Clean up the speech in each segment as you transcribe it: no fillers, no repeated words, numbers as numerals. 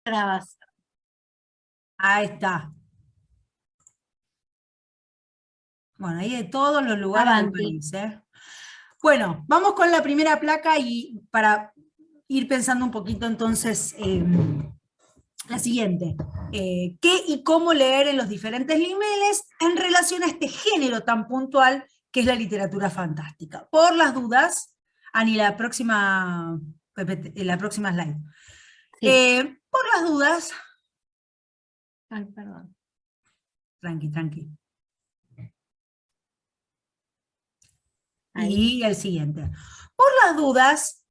Trabas. Ahí está. Bueno, hay de todos los lugares del Avanti. país, ¿eh? Bueno, vamos con la primera placa y para ir pensando un poquito entonces, la siguiente. ¿Qué y cómo leer en los diferentes niveles en relación a este género tan puntual que es la literatura fantástica? Por las dudas, Ani, la próxima slide. Sí. Por las dudas, Ay, perdón. tranqui, tranqui. Ahí. Y el siguiente. Por las dudas,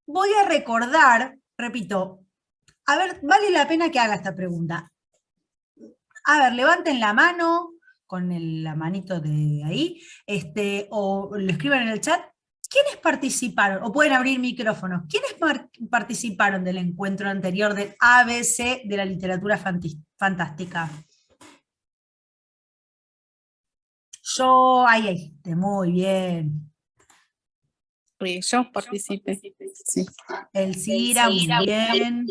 voy a recordar, repito, a ver, vale la pena que haga esta pregunta. A ver, levanten la mano con la manito de ahí, o lo escriban en el chat. ¿Quiénes participaron? O pueden abrir micrófonos. ¿Quiénes participaron del encuentro anterior del ABC de la literatura fantástica? Yo, ahí, muy bien. Yo participé. Sí. El Cira, muy bien.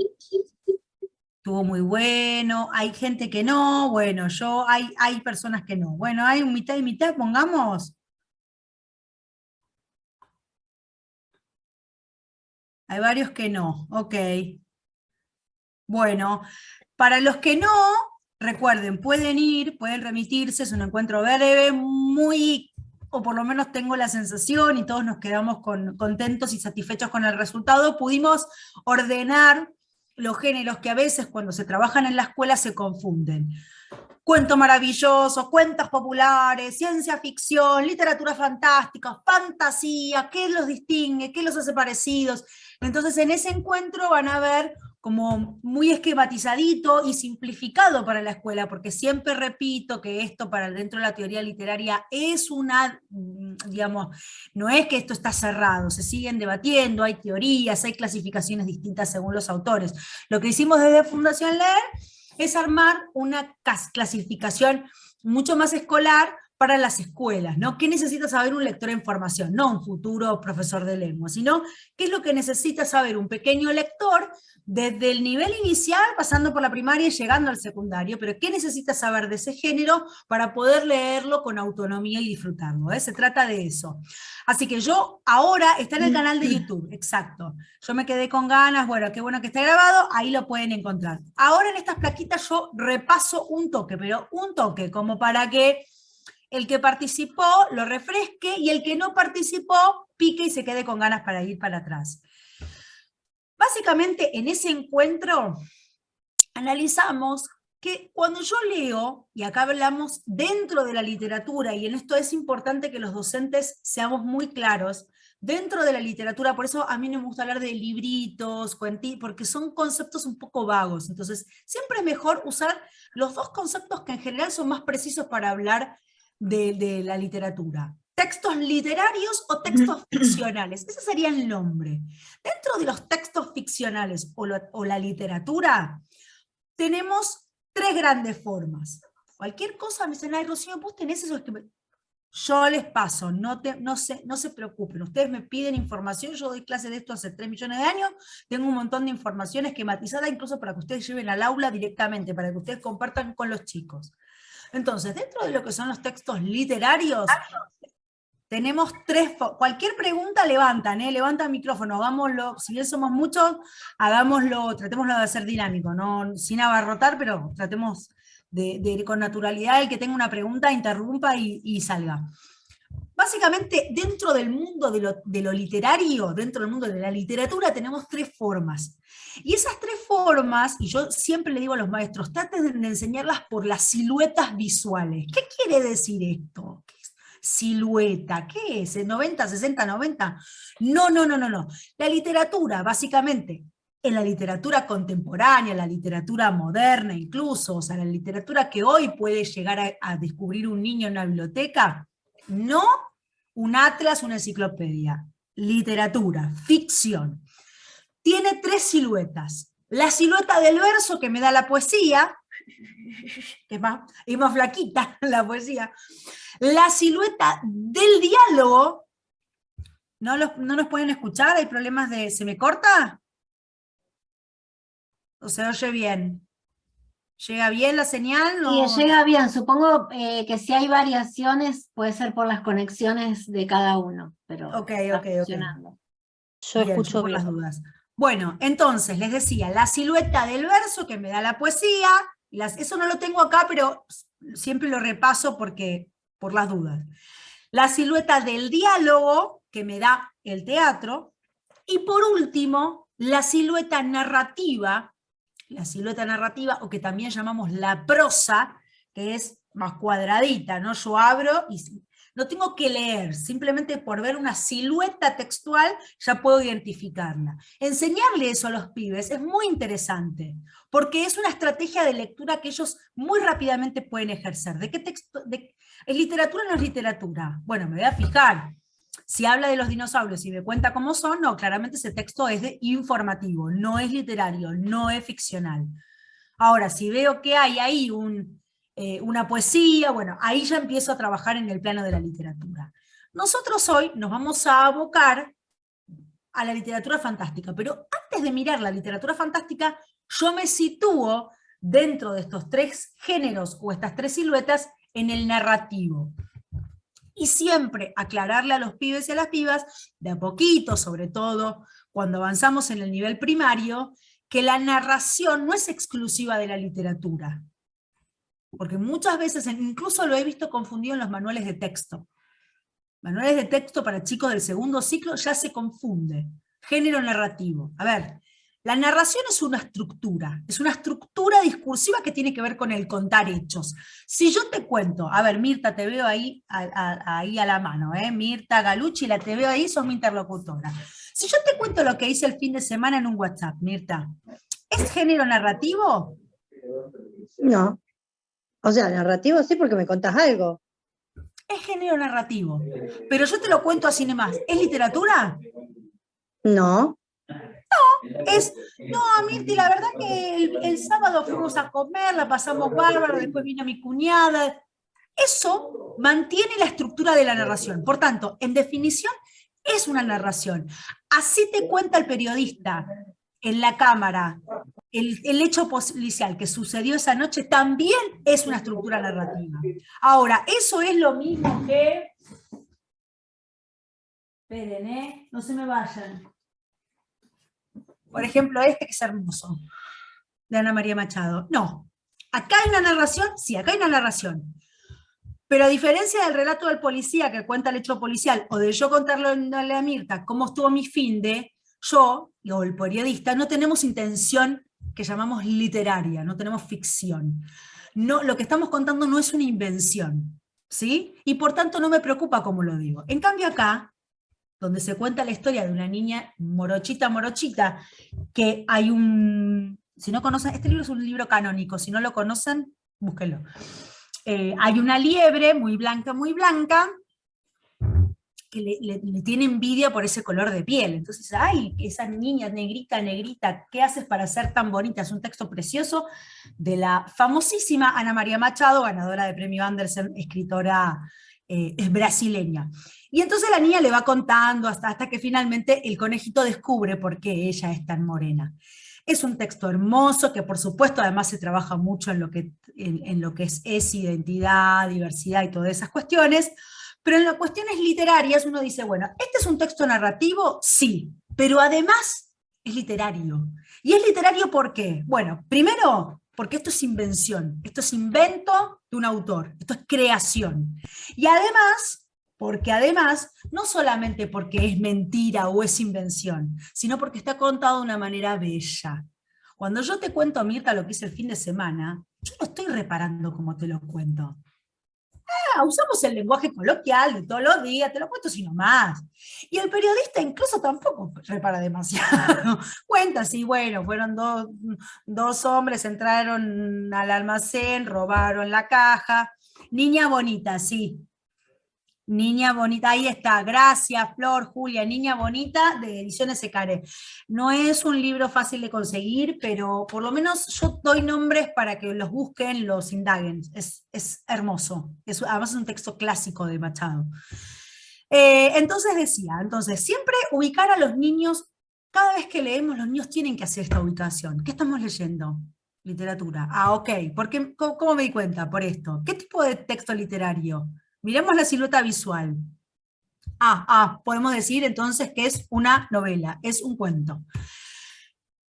Estuvo muy bueno. Hay gente que no. Bueno, hay personas que no. Bueno, hay un mitad y mitad, pongamos. Hay varios que no. Ok. Bueno, para los que no, recuerden, pueden remitirse, es un encuentro breve, muy, o por lo menos tengo la sensación, y todos nos quedamos contentos y satisfechos con el resultado, pudimos ordenar los géneros que a veces cuando se trabajan en la escuela se confunden. Cuento maravilloso, cuentos populares, ciencia ficción, literatura fantástica, fantasía, ¿qué los distingue? ¿Qué los hace parecidos? Entonces en ese encuentro van a ver como muy esquematizadito y simplificado para la escuela, porque siempre repito que esto para dentro de la teoría literaria es una, digamos, no es que esto está cerrado, se siguen debatiendo, hay teorías, hay clasificaciones distintas según los autores. Lo que hicimos desde Fundación Leer es armar una clasificación mucho más escolar para las escuelas, ¿no? ¿Qué necesita saber un lector en formación? No un futuro profesor de lengua, sino qué es lo que necesita saber un pequeño lector desde el nivel inicial, pasando por la primaria y llegando al secundario, pero qué necesita saber de ese género para poder leerlo con autonomía y disfrutarlo, ¿eh? Se trata de eso. Así que yo ahora está en el canal de YouTube, exacto. Yo me quedé con ganas, bueno, qué bueno que está grabado, ahí lo pueden encontrar. Ahora en estas plaquitas yo repaso un toque, pero un toque, como para que el que participó lo refresque y el que no participó pique y se quede con ganas para ir para atrás. Básicamente en ese encuentro analizamos que cuando yo leo, y acá hablamos dentro de la literatura, y en esto es importante que los docentes seamos muy claros, dentro de la literatura, por eso a mí no me gusta hablar de libritos, porque son conceptos un poco vagos, entonces siempre es mejor usar los dos conceptos que en general son más precisos para hablar de la literatura. Textos literarios o textos ficcionales, ese sería el nombre. Dentro de los textos ficcionales o la literatura, tenemos tres grandes formas. Cualquier cosa me dicen, ay, Rocío, vos tenés eso, es que yo les paso, no se preocupen, ustedes me piden información, yo doy clase de esto hace 3 millones de años, tengo un montón de información esquematizada, incluso para que ustedes lleven al aula directamente, para que ustedes compartan con los chicos. Entonces, dentro de lo que son los textos literarios, tenemos cualquier pregunta levantan, levantan el micrófono, hagámoslo, si bien somos muchos, hagámoslo, tratémoslo de hacer dinámico, no sin abarrotar, pero tratemos de ir con naturalidad, el que tenga una pregunta interrumpa y salga. Básicamente, dentro del mundo de lo literario, dentro del mundo de la literatura, tenemos tres formas. Y esas tres formas, y yo siempre le digo a los maestros, traten de enseñarlas por las siluetas visuales. ¿Qué quiere decir esto? Silueta, ¿qué es? ¿90, 60, 90? No, no, no, no, no. La literatura, básicamente, en la literatura contemporánea, la literatura moderna incluso, o sea, la literatura que hoy puede llegar a descubrir un niño en una biblioteca, no un atlas, una enciclopedia. Literatura, ficción. Tiene tres siluetas. La silueta del verso que me da la poesía, que es más flaquita la poesía. La silueta del diálogo, ¿no nos pueden escuchar? ¿Hay problemas de... ¿Se me corta? ¿O se oye bien? ¿Llega bien la señal? Sí, llega bien. Supongo que si hay variaciones puede ser por las conexiones de cada uno, pero Ok, está ok. funcionando. Yo Bien, yo escucho por bien. las dudas. Bueno, entonces les decía, la silueta del verso que me da la poesía, eso no lo tengo acá, pero siempre lo repaso porque, por las dudas. La silueta del diálogo que me da el teatro, y por último, la silueta narrativa, o que también llamamos la prosa, que es más cuadradita, ¿no? Yo abro y no tengo que leer, simplemente por ver una silueta textual ya puedo identificarla. Enseñarle eso a los pibes es muy interesante, porque es una estrategia de lectura que ellos muy rápidamente pueden ejercer. ¿De qué texto? ¿Es literatura o no es literatura? Bueno, me voy a fijar. Si habla de los dinosaurios y me cuenta cómo son, no, claramente ese texto es informativo, no es literario, no es ficcional. Ahora, si veo que hay ahí una poesía, bueno, ahí ya empiezo a trabajar en el plano de la literatura. Nosotros hoy nos vamos a abocar a la literatura fantástica, pero antes de mirar la literatura fantástica, yo me sitúo dentro de estos tres géneros o estas tres siluetas en el narrativo. Y siempre aclararle a los pibes y a las pibas, de a poquito, sobre todo cuando avanzamos en el nivel primario, que la narración no es exclusiva de la literatura. Porque muchas veces, incluso lo he visto confundido en los manuales de texto. Manuales de texto para chicos del segundo ciclo ya se confunde. Género narrativo. A ver, la narración es una estructura discursiva que tiene que ver con el contar hechos. Si yo te cuento, a ver, Mirta, te veo ahí, ahí a la mano, Mirta Galucci, la te veo ahí, sos mi interlocutora. Si yo te cuento lo que hice el fin de semana en un WhatsApp, Mirta, ¿es género narrativo? No. O sea, narrativo sí porque me contás algo. Es género narrativo. Pero yo te lo cuento así nomás. ¿Es literatura? No. No, Mirti, la verdad que el sábado fuimos a comer, la pasamos bárbaro, después vino mi cuñada. Eso mantiene la estructura de la narración. Por tanto, en definición, es una narración. Así te cuenta el periodista en la cámara el hecho policial que sucedió esa noche, también es una estructura narrativa. Ahora, eso es lo mismo que... Esperen, no se me vayan. Por ejemplo, este que es hermoso, de Ana María Machado. No, acá hay una narración, sí, acá hay una narración. Pero a diferencia del relato del policía que cuenta el hecho policial, o de yo contarle a Mirta cómo estuvo mi finde, yo, o el periodista, no tenemos intención que llamamos literaria, no tenemos ficción. No, lo que estamos contando no es una invención, ¿sí? Y por tanto no me preocupa cómo lo digo. En cambio acá, donde se cuenta la historia de una niña morochita, que hay si no conocen, este libro es un libro canónico, si no lo conocen, búsquenlo. Hay una liebre muy blanca, que le tiene envidia por ese color de piel. Entonces, ay, esa niña negrita, ¿qué haces para ser tan bonita? Es un texto precioso de la famosísima Ana María Machado, ganadora de Premio Andersen, escritora brasileña. Y entonces la niña le va contando hasta que finalmente el conejito descubre por qué ella es tan morena. Es un texto hermoso que por supuesto además se trabaja mucho en lo que es identidad, diversidad y todas esas cuestiones, pero en las cuestiones literarias uno dice, bueno, ¿este es un texto narrativo? Sí, pero además es literario. ¿Y es literario por qué? Bueno, primero, porque esto es invención, esto es invento de un autor, esto es creación. Y además, porque además, no solamente porque es mentira o es invención, sino porque está contado de una manera bella. Cuando yo te cuento, Mirta, lo que hice el fin de semana, yo no estoy reparando como te lo cuento. Usamos el lenguaje coloquial de todos los días, te lo cuento sino más. Y el periodista incluso tampoco repara demasiado. Cuenta así, bueno, fueron dos hombres, entraron al almacén, robaron la caja. Niña bonita, sí. Niña bonita, ahí está, gracias Flor, Julia, Niña bonita de Ediciones Secare. No es un libro fácil de conseguir, pero por lo menos yo doy nombres para que los busquen, los indaguen. Es hermoso, además es un texto clásico de Machado. Entonces siempre ubicar a los niños Cada vez que leemos, los niños tienen que hacer esta ubicación. ¿Qué estamos leyendo? Literatura. Ah, ok. ¿Cómo me di cuenta? Por esto. ¿Qué tipo de texto literario? Miremos la silueta visual. Podemos decir entonces que es una novela, es un cuento.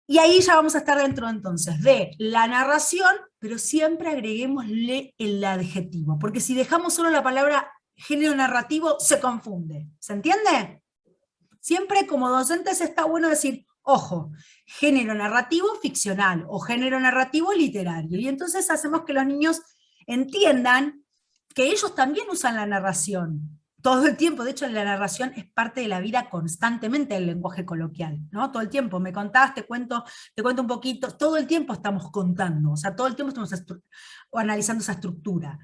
Y ahí ya vamos a estar dentro entonces de la narración, pero siempre agreguémosle el adjetivo, porque si dejamos solo la palabra género narrativo, se confunde. ¿Se entiende? Siempre como docentes está bueno decir, ojo, género narrativo ficcional o género narrativo literario. Y entonces hacemos que los niños entiendan que ellos también usan la narración todo el tiempo. De hecho, la narración es parte de la vida constantemente del lenguaje coloquial, ¿no? Todo el tiempo, me contás, te cuento un poquito, todo el tiempo estamos contando, o sea, todo el tiempo estamos analizando esa estructura.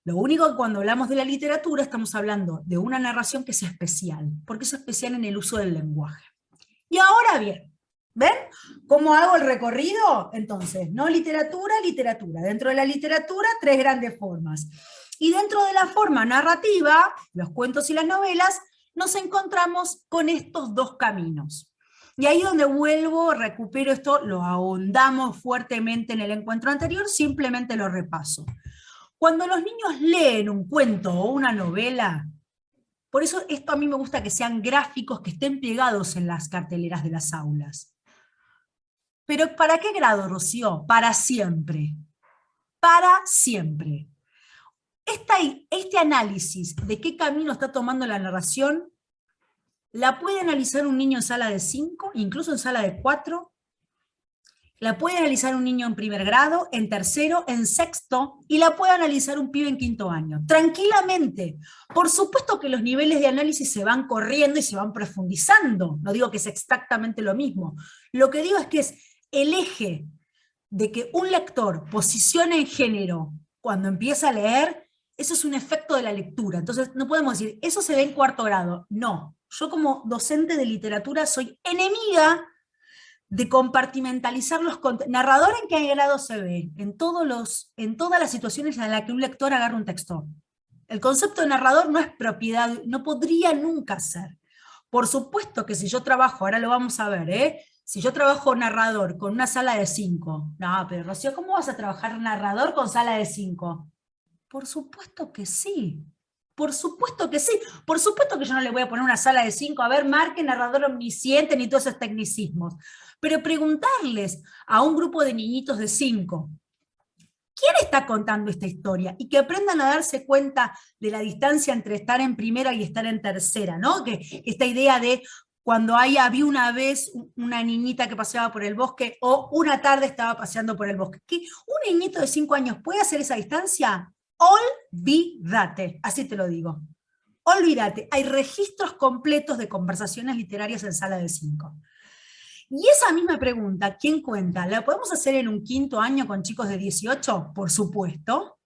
Lo único que cuando hablamos de la literatura estamos hablando de una narración que es especial, porque es especial en el uso del lenguaje. Y ahora bien, ¿ven cómo hago el recorrido? Entonces, no literatura, literatura. Dentro de la literatura, 3 grandes formas. Y dentro de la forma narrativa, los cuentos y las novelas, nos encontramos con estos 2 caminos. Y ahí donde vuelvo, recupero esto, lo ahondamos fuertemente en el encuentro anterior, simplemente lo repaso. Cuando los niños leen un cuento o una novela, por eso esto a mí me gusta que sean gráficos, que estén pegados en las carteleras de las aulas. ¿Pero para qué grado, Rocío? Para siempre. Para siempre. Este análisis de qué camino está tomando la narración, la puede analizar un niño en sala de 5, incluso en sala de 4, la puede analizar un niño en primer grado, en tercero, en sexto, y la puede analizar un pibe en 5º año, tranquilamente. Por supuesto que los niveles de análisis se van corriendo y se van profundizando, no digo que es exactamente lo mismo, lo que digo es que es el eje de que un lector posicione en género cuando empieza a leer, eso es un efecto de la lectura. Entonces no podemos decir, eso se ve en 4º grado. No, yo como docente de literatura soy enemiga de compartimentalizar los contenidos. ¿Narrador en qué grado se ve? En todas las situaciones en las que un lector agarra un texto. El concepto de narrador no es propiedad, no podría nunca ser. Por supuesto que si yo trabajo, ahora lo vamos a ver, si yo trabajo narrador con una sala de 5, no, pero Rocío, ¿cómo vas a trabajar narrador con sala de 5? Por supuesto que sí. Por supuesto que sí. Por supuesto que yo no le voy a poner una sala de 5, a ver, marque narrador omnisciente, ni todos esos tecnicismos. Pero preguntarles a un grupo de niñitos de 5, ¿quién está contando esta historia? Y que aprendan a darse cuenta de la distancia entre estar en primera y estar en tercera, ¿no? Que esta idea de cuando había una vez una niñita que paseaba por el bosque, o una tarde estaba paseando por el bosque. ¿Que un niñito de 5 años puede hacer esa distancia? Olvídate, así te lo digo. Olvídate, hay registros completos de conversaciones literarias en sala de 5. Y esa misma pregunta, ¿quién cuenta? ¿La podemos hacer en un 5º año con chicos de 18? Por supuesto.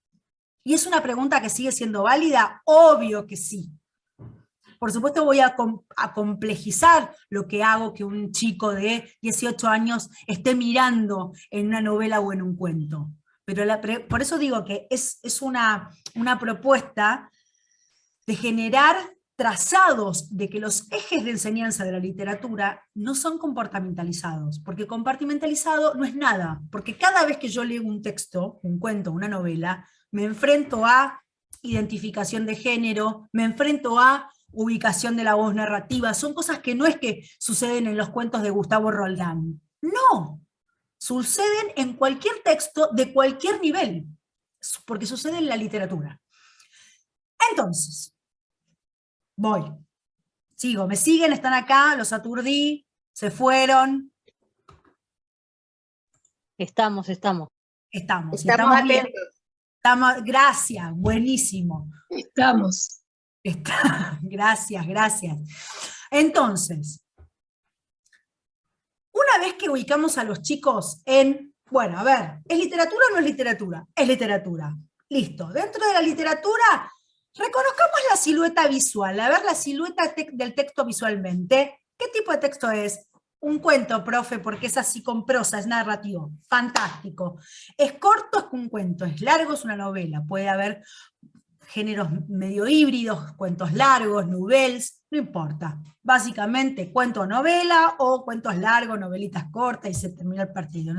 ¿Y es una pregunta que sigue siendo válida? Obvio que sí. Por supuesto voy a complejizar lo que hago que un chico de 18 años esté mirando en una novela o en un cuento. Pero por eso digo que es una propuesta de generar trazados de que los ejes de enseñanza de la literatura no son compartimentalizados, porque compartimentalizado no es nada, porque cada vez que yo leo un texto, un cuento, una novela, me enfrento a identificación de género, me enfrento a ubicación de la voz narrativa, son cosas que no es que suceden en los cuentos de Gustavo Roldán, no, suceden en cualquier texto de cualquier nivel, porque sucede en la literatura. Entonces, voy. Sigo, ¿me siguen? ¿Están acá? ¿Los aturdí? ¿Se fueron? Estamos. Estamos bien. atentos. Gracias, buenísimo. Estamos. Gracias. Entonces, una vez que ubicamos a los chicos en, bueno, a ver, ¿es literatura o no es literatura? Es literatura. Listo. Dentro de la literatura, reconozcamos la silueta visual, a ver la silueta del texto visualmente. ¿Qué tipo de texto es? Un cuento, profe, porque es así con prosa, es narrativo. Fantástico. Es corto, es un cuento, es largo, es una novela. Puede haber géneros medio híbridos, cuentos largos, nouvelles, no importa. Básicamente cuento o novela, o cuentos largos, novelitas cortas, y se termina el partido.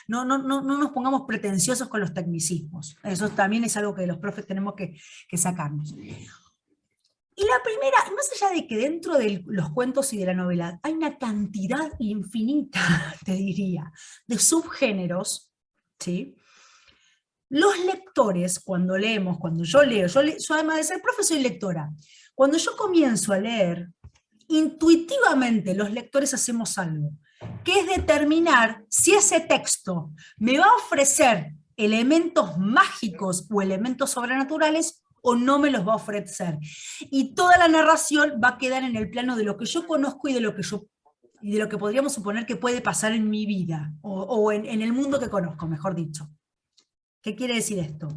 No nos pongamos pretenciosos con los tecnicismos. Eso también es algo que los profes tenemos que sacarnos. Y la primera, más allá de que dentro de los cuentos y de la novela hay una cantidad infinita, te diría, de subgéneros, ¿sí? Los lectores, cuando leemos, cuando yo leo, yo además de ser profe soy lectora, cuando yo comienzo a leer, intuitivamente los lectores hacemos algo, que es determinar si ese texto me va a ofrecer elementos mágicos o elementos sobrenaturales o no me los va a ofrecer. Y toda la narración va a quedar en el plano de lo que yo conozco y de lo que podríamos suponer que puede pasar en mi vida, o en el mundo que conozco, mejor dicho. ¿Qué quiere decir esto?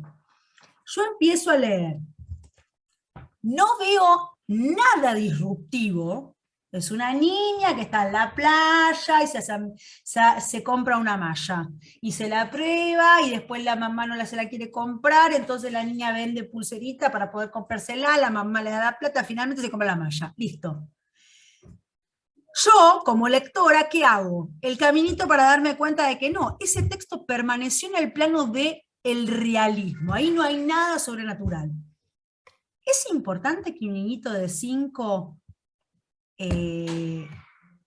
Yo empiezo a leer, no veo nada disruptivo, es una niña que está en la playa y se compra una malla, y se la prueba, y después la mamá no se la quiere comprar, entonces la niña vende pulserita para poder comprársela, la mamá le da la plata, finalmente se compra la malla, listo. Yo, como lectora, ¿qué hago? El caminito para darme cuenta de que no, ese texto permaneció en el plano de el realismo, ahí no hay nada sobrenatural. ¿Es importante que un niñito de 5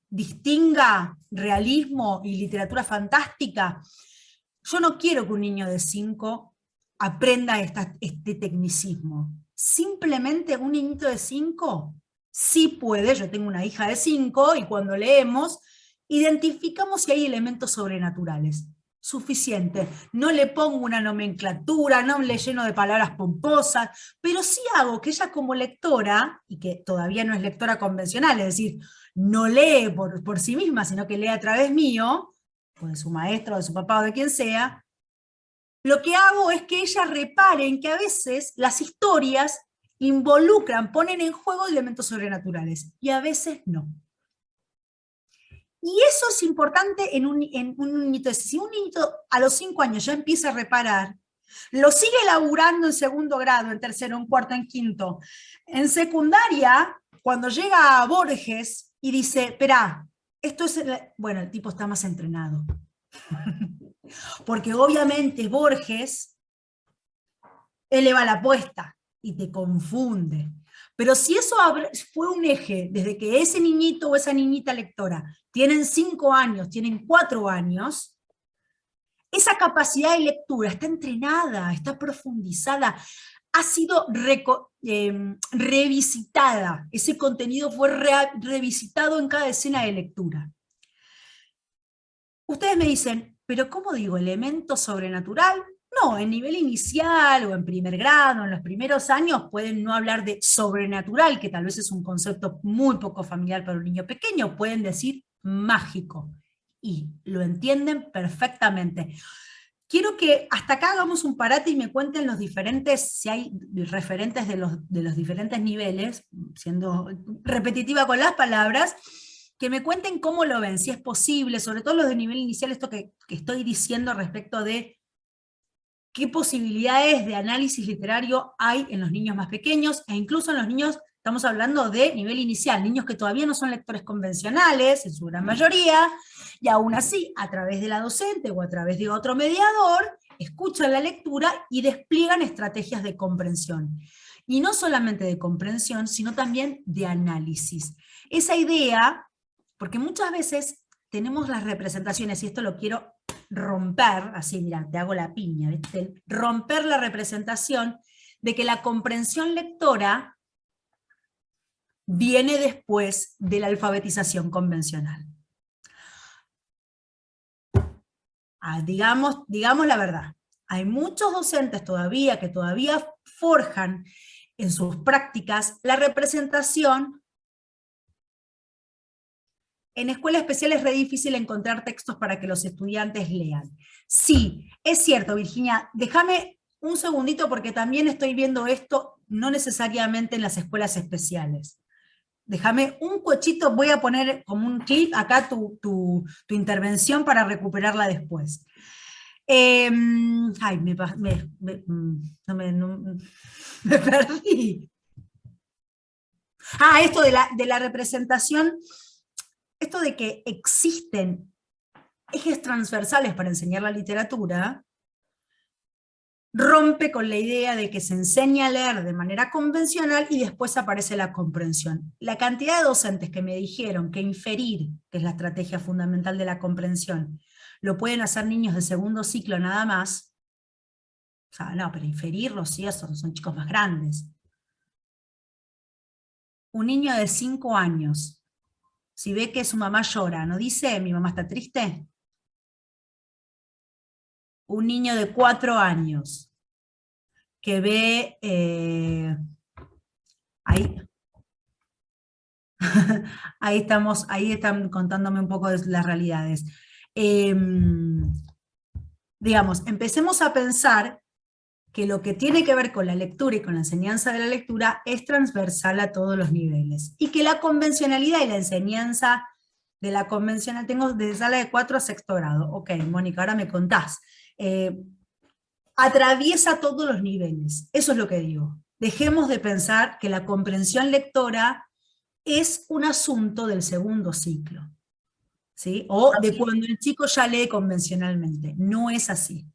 distinga realismo y literatura fantástica? Yo no quiero que un niño de 5 aprenda este tecnicismo. Simplemente un niñito de 5 sí puede, yo tengo una hija de 5, y cuando leemos, identificamos si hay elementos sobrenaturales. Suficiente. No le pongo una nomenclatura, no le lleno de palabras pomposas, pero sí hago que ella como lectora, y que todavía no es lectora convencional, es decir, no lee por sí misma, sino que lee a través mío, o de su maestro, o de su papá, o de quien sea, lo que hago es que ella repare en que a veces las historias involucran, ponen en juego elementos sobrenaturales, y a veces no. Y eso es importante en un niñito. Si un niñito a los 5 años ya empieza a reparar, lo sigue elaborando en segundo grado, en tercero, en cuarto, en quinto. En secundaria, cuando llega a Borges y dice, espera, esto es, bueno, el tipo está más entrenado. Porque obviamente Borges eleva la apuesta y te confunde. Pero si eso fue un eje, desde que ese niñito o esa niñita lectora tienen 5 años, tienen 4 años, esa capacidad de lectura está entrenada, está profundizada, ha sido revisitada, ese contenido fue revisitado en cada escena de lectura. Ustedes me dicen, pero ¿cómo digo? ¿Elemento sobrenatural? No, en nivel inicial o en primer grado, en los primeros años, pueden no hablar de sobrenatural, que tal vez es un concepto muy poco familiar para un niño pequeño, pueden decir mágico, y lo entienden perfectamente. Quiero que hasta acá hagamos un parate y me cuenten los diferentes, si hay referentes de los diferentes niveles, siendo repetitiva con las palabras, que me cuenten cómo lo ven, si es posible, sobre todo los de nivel inicial, esto que estoy diciendo respecto de qué posibilidades de análisis literario hay en los niños más pequeños, e incluso en los niños, estamos hablando de nivel inicial, niños que todavía no son lectores convencionales, en su gran mayoría, y aún así, a través de la docente o a través de otro mediador, escuchan la lectura y despliegan estrategias de comprensión. Y no solamente de comprensión, sino también de análisis. Esa idea, porque muchas veces tenemos las representaciones, y esto lo quiero romper, así mira, te hago la piña, ¿viste? Romper la representación de que la comprensión lectora viene después de la alfabetización convencional. Digamos la verdad, hay muchos docentes todavía que todavía forjan en sus prácticas la representación. En escuela especial es re difícil encontrar textos para que los estudiantes lean. Sí, es cierto, Virginia, déjame un segundito porque también estoy viendo esto, no necesariamente en las escuelas especiales. Déjame un cochito, voy a poner como un clip acá tu intervención para recuperarla después. Ay, me perdí. Esto de la representación, esto de que existen ejes transversales para enseñar la literatura, rompe con la idea de que se enseña a leer de manera convencional y después aparece la comprensión. La cantidad de docentes que me dijeron que inferir, que es la estrategia fundamental de la comprensión, lo pueden hacer niños de segundo ciclo nada más, o sea, no, pero inferirlo sí, son chicos más grandes. Un niño de 5 años, si ve que su mamá llora, ¿no dice, mi mamá está triste? Un niño de 4 años, que ve, ahí están contándome un poco de las realidades. Digamos, empecemos a pensar que lo que tiene que ver con la lectura y con la enseñanza de la lectura es transversal a todos los niveles, y que la convencionalidad y la enseñanza de la convencional, tengo desde sala de 4 a 6º grado, ok, Mónica, ahora me contás, atraviesa todos los niveles, eso es lo que digo. Dejemos de pensar que la comprensión lectora es un asunto del segundo ciclo, ¿sí? O de cuando el chico ya lee convencionalmente, no es así.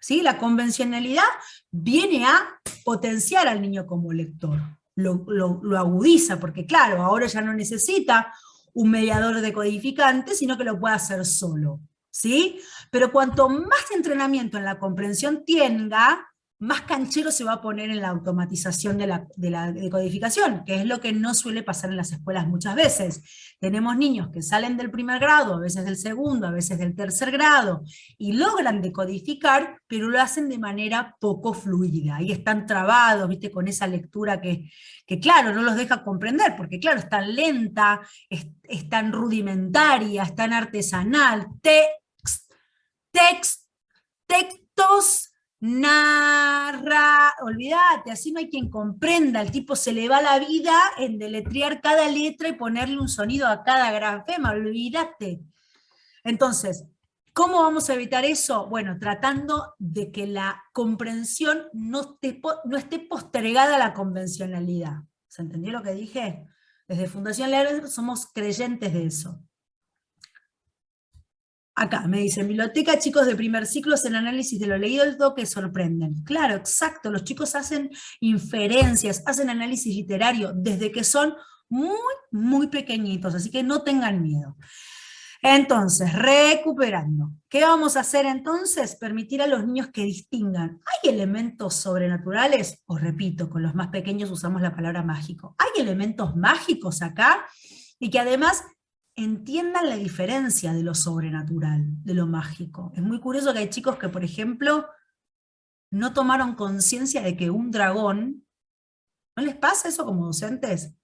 ¿Sí? La convencionalidad viene a potenciar al niño como lector, lo agudiza, porque claro, ahora ya no necesita un mediador decodificante, sino que lo puede hacer solo, ¿sí? Pero cuanto más entrenamiento en la comprensión tenga, más canchero se va a poner en la automatización de la decodificación, que es lo que no suele pasar en las escuelas muchas veces. Tenemos niños que salen del primer grado, a veces del segundo, a veces del tercer grado, y logran decodificar, pero lo hacen de manera poco fluida, y están trabados, ¿viste? Con esa lectura que claro, no los deja comprender, porque claro, es tan lenta, es tan rudimentaria, es tan artesanal, textos, narra, olvídate, así no hay quien comprenda, el tipo se le va la vida en deletrear cada letra y ponerle un sonido a cada grafema, olvídate. Entonces, ¿cómo vamos a evitar eso? Bueno, tratando de que la comprensión no esté postergada a la convencionalidad. ¿Se entendió lo que dije? Desde Fundación Leer somos creyentes de eso. Acá me dicen, biblioteca, chicos de primer ciclo hacen análisis de lo leído del todo que sorprenden. Claro, exacto, los chicos hacen inferencias, hacen análisis literario desde que son muy, muy pequeñitos, así que no tengan miedo. Entonces, recuperando, ¿qué vamos a hacer entonces? Permitir a los niños que distingan. ¿Hay elementos sobrenaturales? Os repito, con los más pequeños usamos la palabra mágico. ¿Hay elementos mágicos acá? Y que además entiendan la diferencia de lo sobrenatural, de lo mágico. Es muy curioso que hay chicos que, por ejemplo, no tomaron conciencia de que un dragón, ¿no les pasa eso como docentes?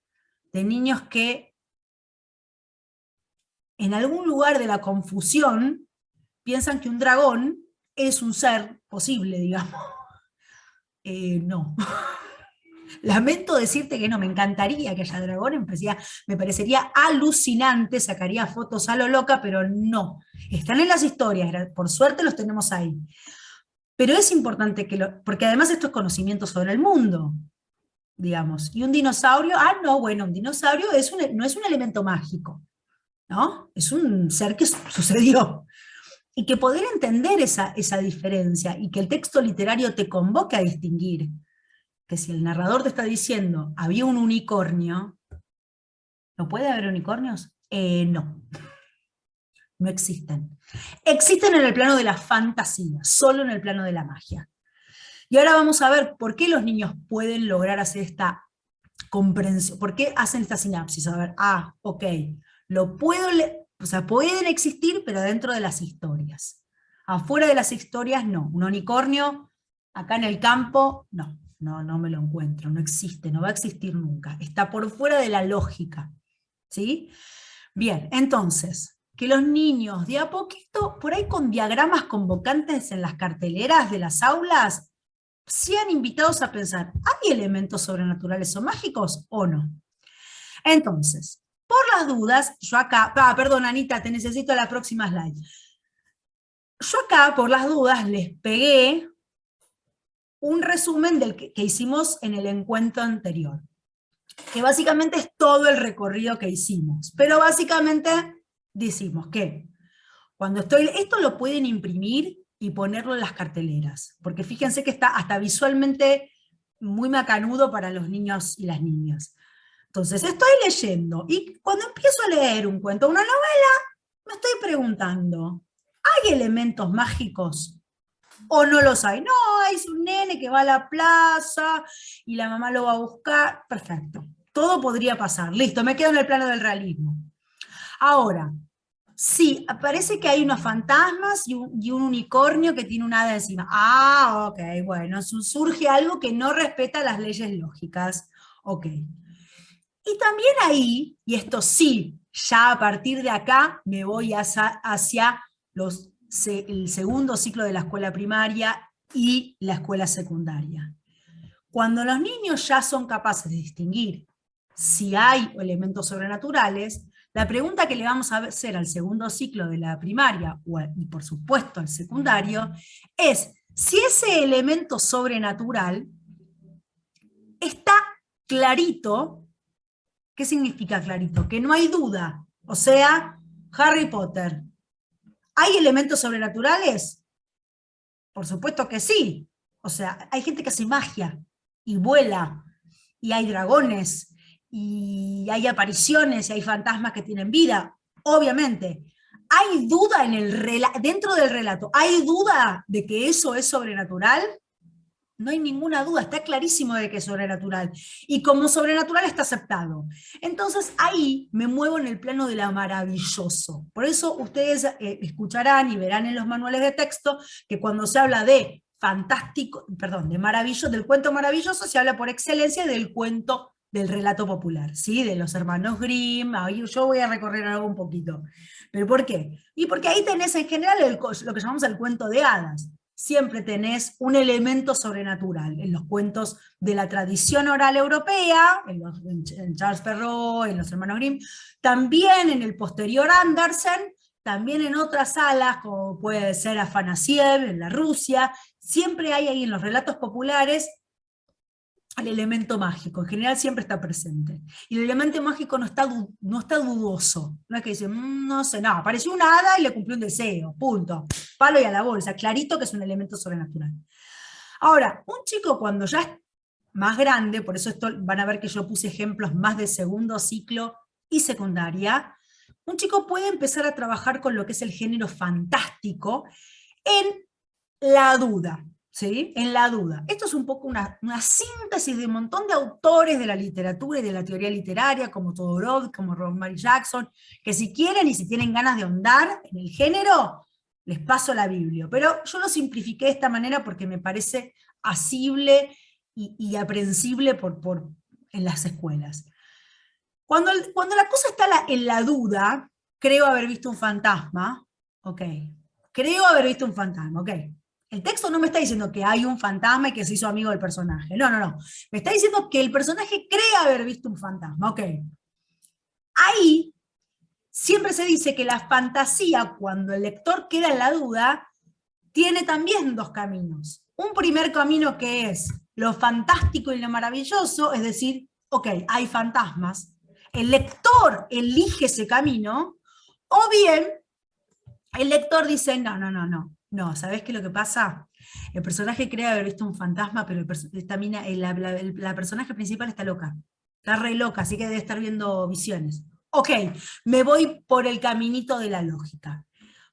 De niños que en algún lugar de la confusión piensan que un dragón es un ser posible, digamos. No. Lamento decirte que no, me encantaría que haya dragones, me parecería alucinante, sacaría fotos a lo loca, pero no. Están en las historias, por suerte los tenemos ahí. Pero es importante porque además esto es conocimiento sobre el mundo, digamos. Y un dinosaurio, no, bueno, un dinosaurio no es un elemento mágico, ¿no? Es un ser que sucedió. Y que poder entender esa diferencia y que el texto literario te convoque a distinguir que si el narrador te está diciendo, había un unicornio, ¿no puede haber unicornios? No, no existen. Existen en el plano de la fantasía, solo en el plano de la magia. Y ahora vamos a ver por qué los niños pueden lograr hacer esta comprensión, por qué hacen esta sinapsis. A ver, ok, lo puedo leer, o sea, pueden existir, pero dentro de las historias. Afuera de las historias, no. Un unicornio, acá en el campo, no. No me lo encuentro, no existe, no va a existir nunca. Está por fuera de la lógica, ¿sí? Bien, entonces, que los niños de a poquito, por ahí con diagramas convocantes en las carteleras de las aulas, sean invitados a pensar, ¿hay elementos sobrenaturales o mágicos o no? Entonces, por las dudas, yo acá, perdón Anita, te necesito la próxima slide. Yo acá, por las dudas, les pegué un resumen del que hicimos en el encuentro anterior, que básicamente es todo el recorrido que hicimos, pero básicamente decimos que cuando esto lo pueden imprimir y ponerlo en las carteleras, porque fíjense que está hasta visualmente muy macanudo para los niños y las niñas. Entonces estoy leyendo, y cuando empiezo a leer un cuento, una novela, me estoy preguntando, ¿hay elementos mágicos? ¿O no los hay? No, hay un nene que va a la plaza y la mamá lo va a buscar. Perfecto. Todo podría pasar. Listo, me quedo en el plano del realismo. Ahora, sí, parece que hay unos fantasmas y un unicornio que tiene un hada encima. Ah, ok, bueno, surge algo que no respeta las leyes lógicas. Ok. Y también ahí, y esto sí, ya a partir de acá me voy hacia el segundo ciclo de la escuela primaria y la escuela secundaria. Cuando los niños ya son capaces de distinguir si hay elementos sobrenaturales, la pregunta que le vamos a hacer al segundo ciclo de la primaria, y por supuesto al secundario, es si ese elemento sobrenatural está clarito. ¿Qué significa clarito? Que no hay duda. O sea, Harry Potter. ¿Hay elementos sobrenaturales? Por supuesto que sí. O sea, hay gente que hace magia y vuela, y hay dragones, y hay apariciones, y hay fantasmas que tienen vida. Obviamente. ¿Hay duda dentro del relato? ¿Hay duda de que eso es sobrenatural? No hay ninguna duda, está clarísimo de que es sobrenatural. Y como sobrenatural está aceptado. Entonces ahí me muevo en el plano de lo maravilloso. Por eso ustedes escucharán y verán en los manuales de texto que cuando se habla de fantástico, perdón, de maravilloso, del cuento maravilloso, se habla por excelencia del cuento del relato popular, ¿sí? De los hermanos Grimm. Ahí yo voy a recorrer algo un poquito. ¿Pero por qué? Y porque ahí tenés en general lo que llamamos el cuento de hadas. Siempre tenés un elemento sobrenatural en los cuentos de la tradición oral europea, en Charles Perrault, en los hermanos Grimm, también en el posterior Andersen, también en otras salas, como puede ser Afanasiev, en la Rusia, siempre hay ahí en los relatos populares el elemento mágico, en general siempre está presente. Y el elemento mágico no está dudoso, no es que dicen, no sé, no, apareció una hada y le cumplió un deseo, punto. Palo y a la bolsa, clarito que es un elemento sobrenatural. Ahora, un chico cuando ya es más grande, por eso van a ver que yo puse ejemplos más de segundo ciclo y secundaria, un chico puede empezar a trabajar con lo que es el género fantástico en la duda. ¿Sí? En la duda. Esto es un poco una síntesis de un montón de autores de la literatura y de la teoría literaria, como Todorov, como Rosemary Jackson, que si quieren y si tienen ganas de ahondar en el género, les paso la Biblia. Pero yo lo simplifiqué de esta manera porque me parece asible y aprehensible en las escuelas. Cuando la cosa está en la duda, creo haber visto un fantasma, ok. Creo haber visto un fantasma, ok. El texto no me está diciendo que hay un fantasma y que se hizo amigo del personaje. No, no, no. Me está diciendo que el personaje cree haber visto un fantasma. Ok. Ahí siempre se dice que la fantasía, cuando el lector queda en la duda, tiene también dos caminos. Un primer camino que es lo fantástico y lo maravilloso, es decir, ok, hay fantasmas. El lector elige ese camino, o bien el lector dice, no, no, no, no. No, ¿sabés qué es lo que pasa? El personaje cree haber visto un fantasma, pero la personaje principal está loca. Está re loca, así que debe estar viendo visiones. Ok, me voy por el caminito de la lógica.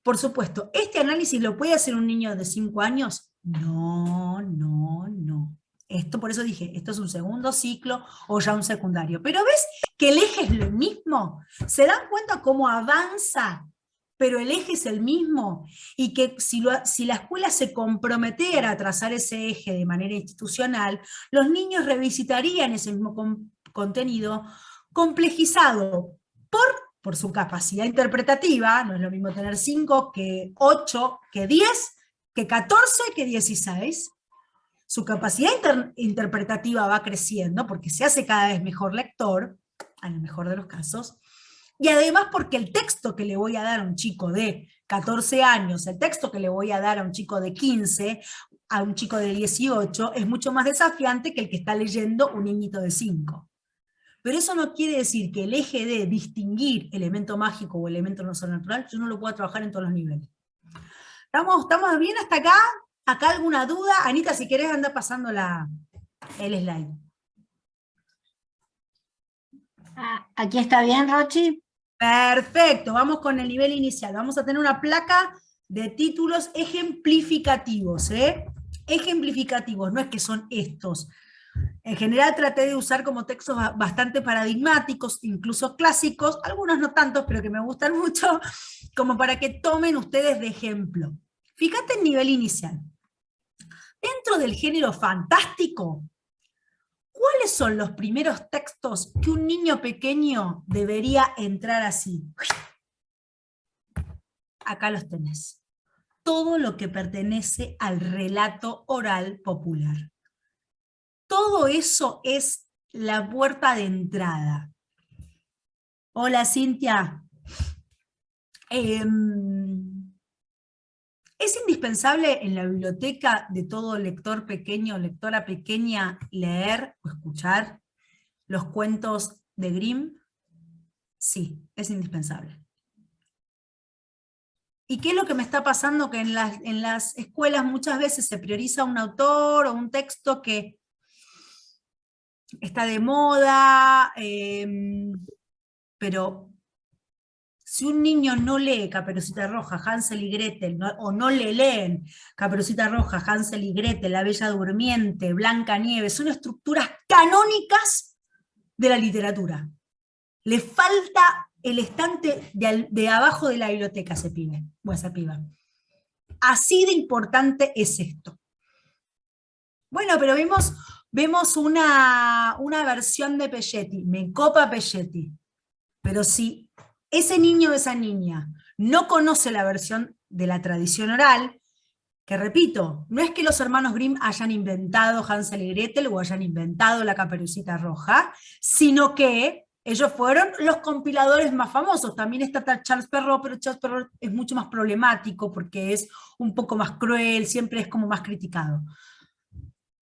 Por supuesto, ¿este análisis lo puede hacer un niño de 5 años? No, no, no. Esto, por eso dije, esto es un segundo ciclo o ya un secundario. Pero ¿ves que el eje es lo mismo? ¿Se dan cuenta cómo avanza? Pero el eje es el mismo, y que si la escuela se comprometiera a trazar ese eje de manera institucional, los niños revisitarían ese mismo contenido complejizado por su capacidad interpretativa. No es lo mismo tener 5 que 8, que 10, que 14, que 16. Su capacidad interpretativa va creciendo porque se hace cada vez mejor lector, en el mejor de los casos, Y además porque el texto que le voy a dar a un chico de 14 años, el texto que le voy a dar a un chico de 15, a un chico de 18, es mucho más desafiante que el que está leyendo un niñito de 5. Pero eso no quiere decir que el eje de distinguir elemento mágico o elemento no sobrenatural, yo no lo puedo trabajar en todos los niveles. ¿Estamos bien hasta acá? ¿Acá alguna duda? Anita, si querés anda pasando el slide. ¿Aquí está bien, Rochi? Perfecto, vamos con el nivel inicial. Vamos a tener una placa de títulos ejemplificativos, ejemplificativos, no es que son estos. En general traté de usar como textos bastante paradigmáticos, incluso clásicos, algunos no tantos, pero que me gustan mucho, como para que tomen ustedes de ejemplo. Fíjate el nivel inicial. Dentro del género fantástico, ¿cuáles son los primeros textos que un niño pequeño debería entrar así? Acá los tenés. Todo lo que pertenece al relato oral popular. Todo eso es la puerta de entrada. Hola, Cintia. Es indispensable en la biblioteca de todo lector pequeño, lectora pequeña, leer o escuchar los cuentos de Grimm. Sí, es indispensable. ¿Y qué es lo que me está pasando? Que en las escuelas muchas veces se prioriza un autor o un texto que está de moda, pero si un niño no lee Caperucita Roja, Hansel y Gretel, o no le leen Caperucita Roja, Hansel y Gretel, La Bella Durmiente, Blancanieves, son estructuras canónicas de la literatura. Le falta el estante de abajo de la biblioteca a ese pibe, o a esa piba. Así de importante es esto. Bueno, pero vemos una versión de Pelletti, me copa Pelletti, pero si ese niño o esa niña no conoce la versión de la tradición oral, que repito, no es que los hermanos Grimm hayan inventado Hansel y Gretel o hayan inventado la Caperucita Roja, sino que ellos fueron los compiladores más famosos. También está Charles Perrault, pero Charles Perrault es mucho más problemático porque es un poco más cruel, siempre es como más criticado.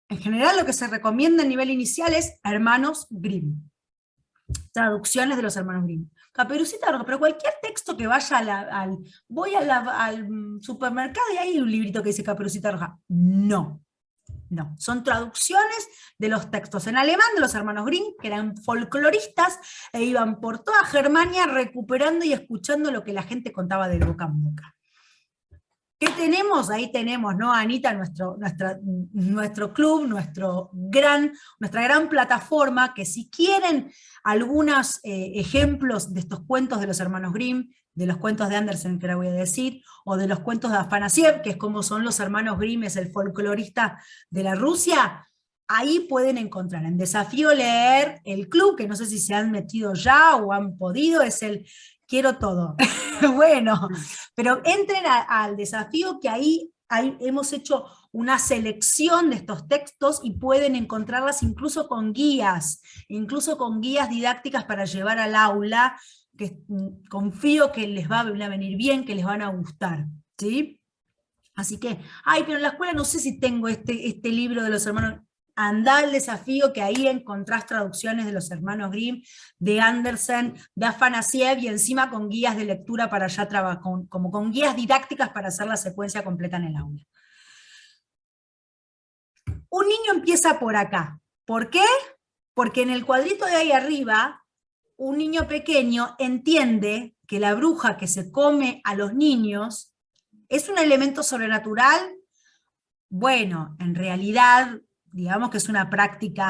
En general lo que se recomienda a nivel inicial es Hermanos Grimm. Traducciones de los hermanos Grimm. Caperucita Roja, pero cualquier texto que vaya voy al supermercado y hay un librito que dice Caperucita Roja. No, son traducciones de los textos en alemán de los hermanos Grimm, que eran folcloristas e iban por toda Germania recuperando y escuchando lo que la gente contaba de boca en boca. ¿Qué tenemos? Ahí tenemos, ¿no, Anita? Nuestro club, nuestra gran plataforma, que si quieren algunos ejemplos de estos cuentos de los hermanos Grimm, de los cuentos de Andersen, que ahora voy a decir, o de los cuentos de Afanasiev, que es como son los hermanos Grimm, es el folclorista de la Rusia, ahí pueden encontrar en Desafío Leer el club, que no sé si se han metido ya o han podido, es el Quiero Todo. Bueno, pero entren al desafío, que ahí hemos hecho una selección de estos textos y pueden encontrarlas incluso con guías didácticas para llevar al aula, que confío que les va a venir bien, que les van a gustar, ¿sí? Así que, pero en la escuela no sé si tengo este libro de los hermanos. Andá al desafío, que ahí encontrás traducciones de los hermanos Grimm, de Andersen, de Afanasiev, y encima con guías de lectura para allá trabajar, como con guías didácticas para hacer la secuencia completa en el aula. Un niño empieza por acá. ¿Por qué? Porque en el cuadrito de ahí arriba, un niño pequeño entiende que la bruja que se come a los niños es un elemento sobrenatural. Bueno, en realidad, digamos que es una práctica,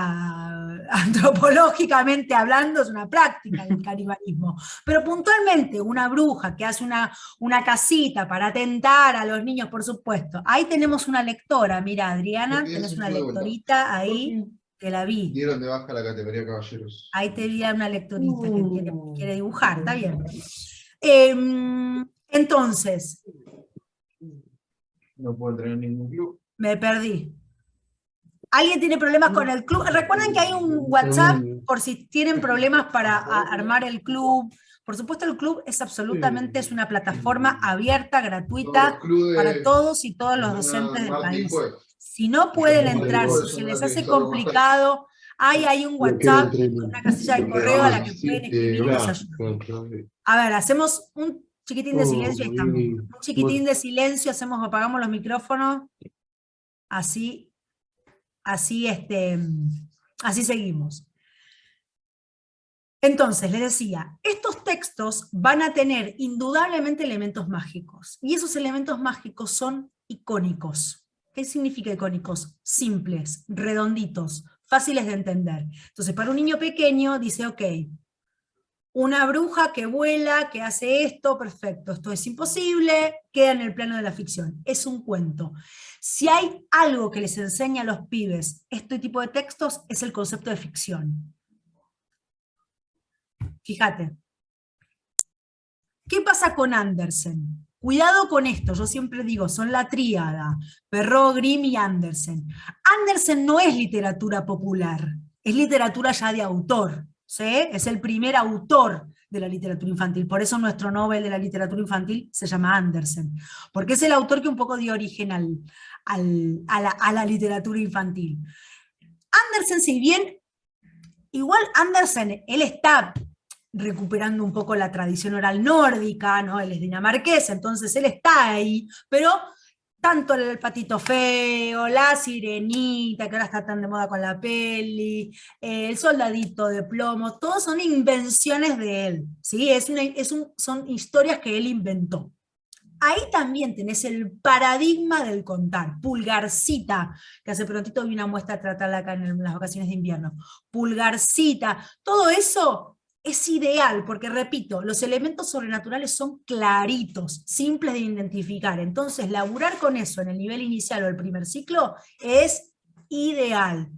antropológicamente hablando, es una práctica el canibalismo. Pero puntualmente, una bruja que hace una casita para atentar a los niños, por supuesto. Ahí tenemos una lectora, mira, Adriana, tenés una lectorita ahí, que la vi. Dieron de baja la categoría caballeros. Ahí te vi a una lectorita que quiere dibujar, está bien. Entonces. No puedo entrar en ningún club. Me perdí. ¿Alguien tiene problemas con el club? Recuerden que hay un WhatsApp por si tienen problemas para armar el club, Por supuesto, el club es absolutamente, es una plataforma abierta, Todos gratuita, los clubes para todos y todos los funcionan docentes del martes y país. jueves. Si no pueden Como entrar, digo, si eso se no les la hace tenés que hacer complicado, hay un WhatsApp, una casilla de correo a la que pueden escribir y los ayudamos. A ver, hacemos un chiquitín de silencio y estamos. Un chiquitín de silencio, apagamos los micrófonos, así seguimos. Entonces, les decía, estos textos van a tener indudablemente elementos mágicos, y esos elementos mágicos son icónicos. ¿Qué significa icónicos? Simples, redonditos, fáciles de entender. Entonces, para un niño pequeño dice, ok, una bruja que vuela, que hace esto, perfecto, esto es imposible, queda en el plano de la ficción, es un cuento. Si hay algo que les enseña a los pibes este tipo de textos, es el concepto de ficción. Fíjate. ¿Qué pasa con Andersen? Cuidado con esto, yo siempre digo, son la tríada, Perrault, Grimm y Andersen. Andersen no es literatura popular, es literatura ya de autor, ¿sí? Es el primer autor de la literatura infantil, por eso nuestro Nobel de la literatura infantil se llama Andersen, porque es el autor que un poco dio origen a la literatura infantil. Andersen, si bien, igual Andersen, él está recuperando un poco la tradición oral nórdica, ¿no? Él es dinamarqués, entonces él está ahí, pero tanto el Patito Feo, la Sirenita, que ahora está tan de moda con la peli, el Soldadito de Plomo, todos son invenciones de él, ¿sí? Son historias que él inventó. Ahí también tenés el paradigma del contar. Pulgarcita, que hace prontito vi una muestra a tratarla acá en las vacaciones de invierno. Pulgarcita, todo eso es ideal, porque repito, los elementos sobrenaturales son claritos, simples de identificar. Entonces, laburar con eso en el nivel inicial o el primer ciclo es ideal.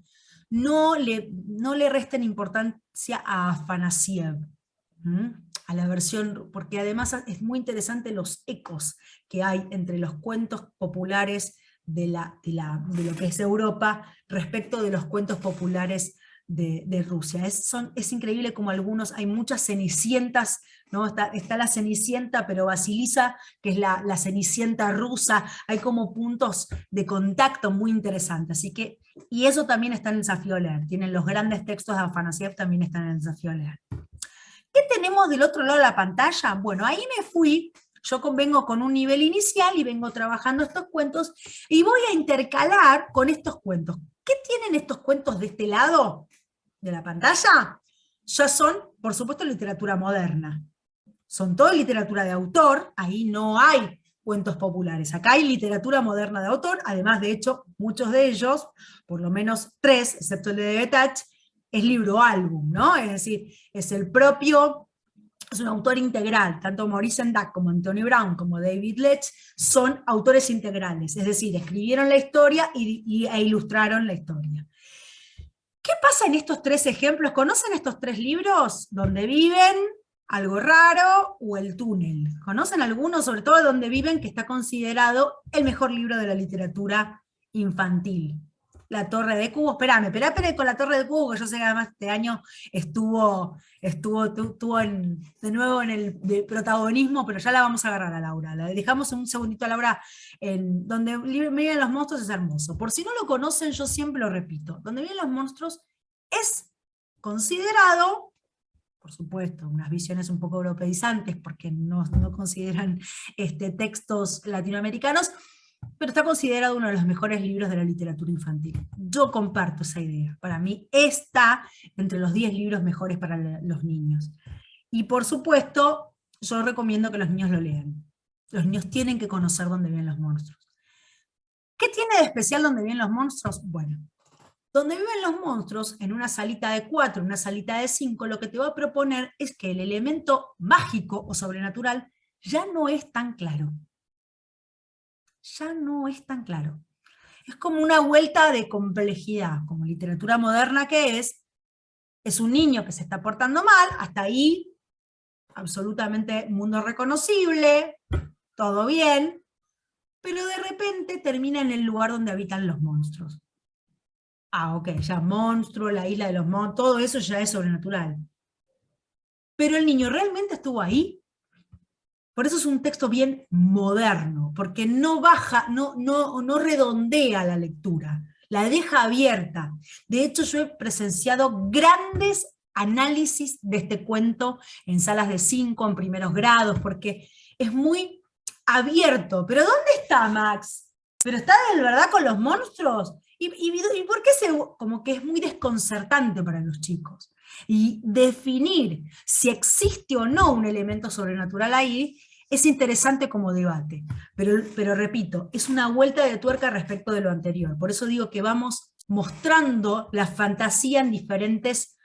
No le resten importancia a Afanasiev, a la versión, porque además es muy interesante los ecos que hay entre los cuentos populares de lo que es Europa respecto de los cuentos populares de Rusia. Es increíble como hay muchas cenicientas, ¿no? Está la Cenicienta, pero Vasilisa, que es la Cenicienta rusa, hay como puntos de contacto muy interesantes, y eso también está en el desafío leer, tienen los grandes textos de Afanasiev, también están en el desafío leer. ¿Qué tenemos del otro lado de la pantalla? Bueno, ahí me fui, vengo con un nivel inicial y vengo trabajando estos cuentos, y voy a intercalar con estos cuentos. ¿Qué tienen estos cuentos de este lado de la pantalla? Ya son, por supuesto, literatura moderna. Son toda literatura de autor, ahí no hay cuentos populares. Acá hay literatura moderna de autor, además, de hecho, muchos de ellos, por lo menos 3, excepto el de Detach, es libro-álbum, ¿no? Es decir, es un autor integral, tanto Maurice Sendak como Anthony Brown como David Lech son autores integrales, es decir, escribieron la historia e ilustraron la historia. ¿Qué pasa en estos 3 ejemplos? ¿Conocen estos 3 libros? ¿Dónde viven? ¿Algo raro? ¿O El túnel? ¿Conocen alguno, sobre todo Dónde viven, que está considerado el mejor libro de la literatura infantil? La Torre de Cubo, espérame con La Torre de Cubo, que yo sé que además este año estuvo de nuevo en el protagonismo, pero ya la vamos a agarrar a Laura. La dejamos un segundito a Laura. En Donde viven los monstruos es hermoso. Por si no lo conocen, yo siempre lo repito. Donde viven los monstruos es considerado, por supuesto, unas visiones un poco europeizantes, porque no consideran textos latinoamericanos, pero está considerado uno de los mejores libros de la literatura infantil. Yo comparto esa idea. Para mí está entre los 10 libros mejores para los niños. Y por supuesto, yo recomiendo que los niños lo lean. Los niños tienen que conocer Dónde viven los monstruos. ¿Qué tiene de especial Dónde viven los monstruos? Bueno, Donde viven los monstruos, en una salita de 4, en una salita de 5, lo que te va a proponer es que el elemento mágico o sobrenatural ya no es tan claro. Ya no es tan claro. Es como una vuelta de complejidad, como literatura moderna que es un niño que se está portando mal, hasta ahí, absolutamente mundo reconocible, todo bien, pero de repente termina en el lugar donde habitan los monstruos. Ah, ok, ya monstruo, la isla de los monstruos, todo eso ya es sobrenatural. pero el niño realmente estuvo ahí. Por eso es un texto bien moderno, porque no baja, no redondea la lectura, la deja abierta. De hecho, yo he presenciado grandes análisis de este cuento en salas de 5, en primeros grados, porque es muy abierto. ¿Pero dónde está Max? ¿Pero está de verdad con los monstruos? ¿Y por qué como que es muy desconcertante para los chicos? Y definir si existe o no un elemento sobrenatural ahí es interesante como debate, pero repito, es una vuelta de tuerca respecto de lo anterior. Por eso digo que vamos mostrando la fantasía en diferentes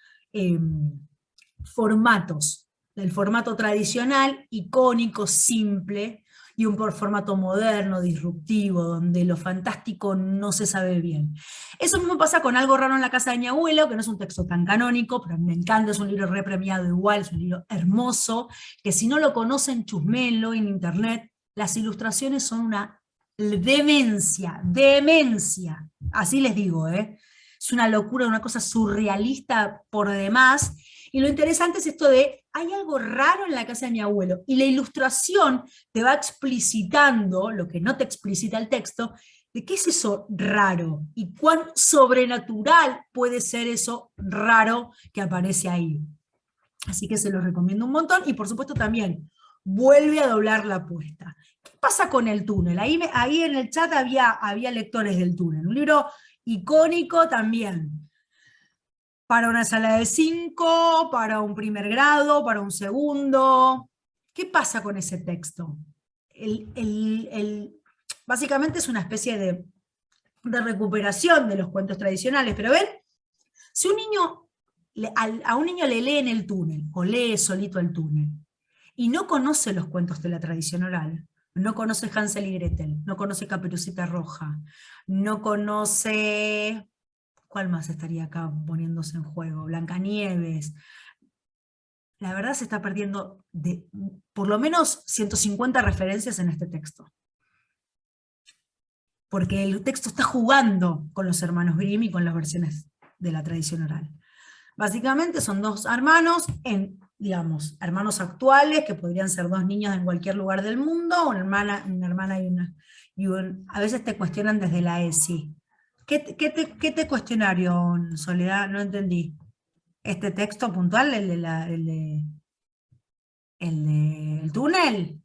formatos. El formato tradicional, icónico, simple, y un formato moderno, disruptivo, donde lo fantástico no se sabe bien. Eso mismo pasa con Algo raro en la casa de mi abuelo, que no es un texto tan canónico, pero me encanta, es un libro repremiado igual, es un libro hermoso, que si no lo conocen, chusmenlo en internet, las ilustraciones son una demencia, así les digo, es una locura, una cosa surrealista por demás. Y lo interesante es esto de, hay algo raro en la casa de mi abuelo, y la ilustración te va explicitando, lo que no te explicita el texto, de qué es eso raro, y cuán sobrenatural puede ser eso raro que aparece ahí. Así que se los recomiendo un montón, y por supuesto también, vuelve a doblar la apuesta. ¿Qué pasa con El túnel? Ahí en el chat había lectores del túnel, un libro icónico también, para una sala de 5, para un primer grado, para un segundo. ¿Qué pasa con ese texto? Básicamente es una especie de recuperación de los cuentos tradicionales, pero ven, si a un niño le leen El túnel, o lee solito El túnel, y no conoce los cuentos de la tradición oral, no conoce Hansel y Gretel, no conoce Caperucita Roja, no conoce... ¿Cuál más estaría acá poniéndose en juego? Blancanieves. La verdad se está perdiendo por lo menos 150 referencias en este texto. Porque el texto está jugando con los hermanos Grimm y con las versiones de la tradición oral. Básicamente son dos hermanos, digamos, hermanos actuales, que podrían ser dos niños en cualquier lugar del mundo, una hermana y a veces te cuestionan desde la ESI. ¿Qué te cuestionaron, Soledad? No entendí. ¿Este texto puntual, el túnel?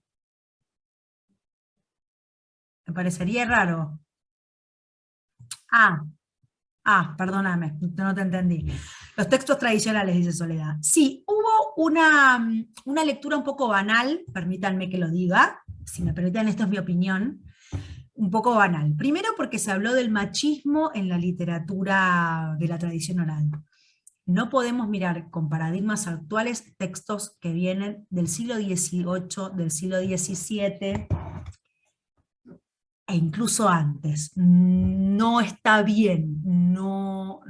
Me parecería raro. Perdóname, no te entendí. Los textos tradicionales, dice Soledad. Sí, hubo una lectura un poco banal, permítanme que lo diga, si me permiten, esto es mi opinión, un poco banal. Primero porque se habló del machismo en la literatura de la tradición oral. No podemos mirar con paradigmas actuales textos que vienen del siglo XVIII, del siglo XVII, e incluso antes. No está bien, no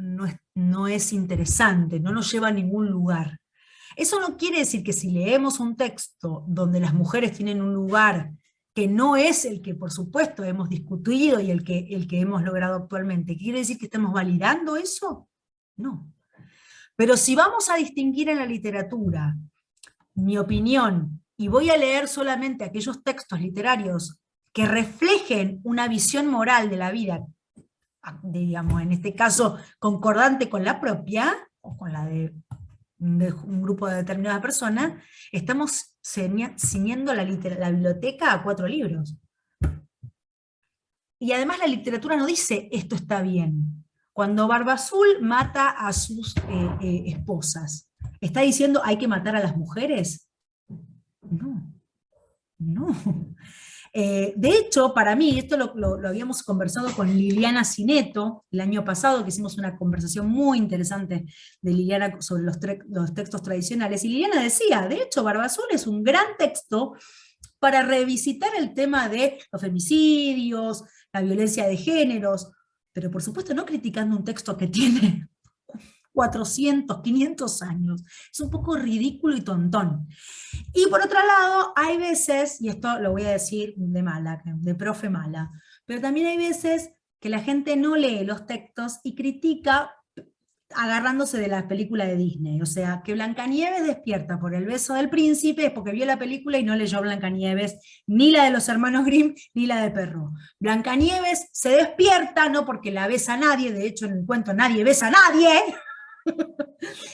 es interesante, no nos lleva a ningún lugar. Eso no quiere decir que si leemos un texto donde las mujeres tienen un lugar que no es el que por supuesto hemos discutido y el que hemos logrado actualmente, ¿quiere decir que estemos validando eso? No. Pero si vamos a distinguir en la literatura, mi opinión, y voy a leer solamente aquellos textos literarios que reflejen una visión moral de la vida, digamos, en este caso, concordante con la propia, o con la de un grupo de determinadas personas, estamos ciñendo la biblioteca a 4 libros. Y además la literatura no dice esto está bien. Cuando Barba Azul mata a sus esposas, ¿está diciendo hay que matar a las mujeres? No, no. De hecho, para mí, esto lo habíamos conversado con Liliana Cineto el año pasado, que hicimos una conversación muy interesante de Liliana sobre los textos tradicionales, y Liliana decía, de hecho, Barba Azul es un gran texto para revisitar el tema de los femicidios, la violencia de géneros, pero por supuesto no criticando un texto que tiene 400, 500 años. Es un poco ridículo y tontón. Y por otro lado, hay veces, y esto lo voy a decir de mala, de profe mala, pero también hay veces que la gente no lee los textos y critica agarrándose de la película de Disney. O sea, que Blancanieves despierta por el beso del príncipe es porque vio la película y no leyó Blancanieves, ni la de los hermanos Grimm, ni la de Perrault. Blancanieves se despierta, no porque la besa nadie, de hecho en el cuento nadie besa a nadie.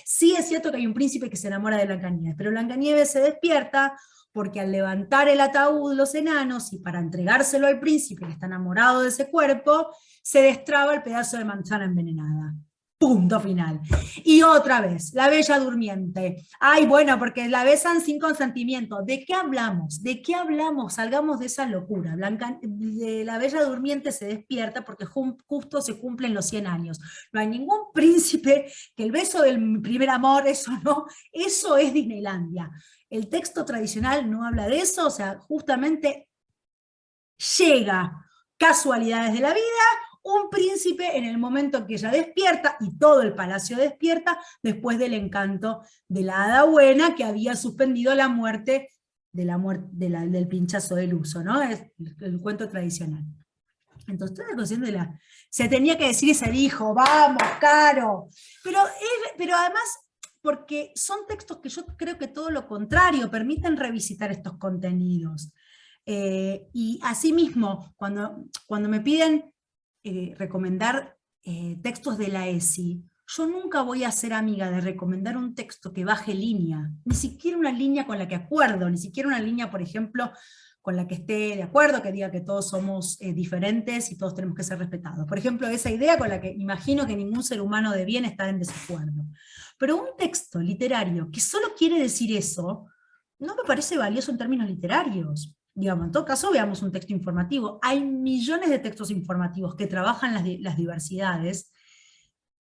Sí es cierto que hay un príncipe que se enamora de Blancanieves, pero Blancanieves se despierta porque al levantar el ataúd los enanos y para entregárselo al príncipe que está enamorado de ese cuerpo, se destraba el pedazo de manzana envenenada. Punto final. Y otra vez, la Bella Durmiente. Ay, bueno, porque la besan sin consentimiento. ¿De qué hablamos? ¿De qué hablamos? Salgamos de esa locura. La Bella Durmiente se despierta porque justo se cumplen los 100 años. No hay ningún príncipe que el beso del primer amor, eso no, eso es Disneylandia. El texto tradicional no habla de eso, o sea, justamente llega casualidades de la vida, un príncipe en el momento en que ella despierta, y todo el palacio despierta, después del encanto de la hada buena que había suspendido la muerte, del pinchazo del uso, ¿no? Es el cuento tradicional. Entonces, toda la cuestión se tenía que decir y se dijo, vamos, Caro. Pero además, porque son textos que yo creo que todo lo contrario, permiten revisitar estos contenidos. Y asimismo, cuando me piden recomendar textos de la ESI, yo nunca voy a ser amiga de recomendar un texto que baje línea, ni siquiera una línea con la que acuerdo, ni siquiera una línea, por ejemplo, con la que esté de acuerdo, que diga que todos somos diferentes y todos tenemos que ser respetados. Por ejemplo, esa idea con la que imagino que ningún ser humano de bien está en desacuerdo. Pero un texto literario que solo quiere decir eso, no me parece valioso en términos literarios. Digamos, en todo caso, veamos un texto informativo. Hay millones de textos informativos que trabajan las diversidades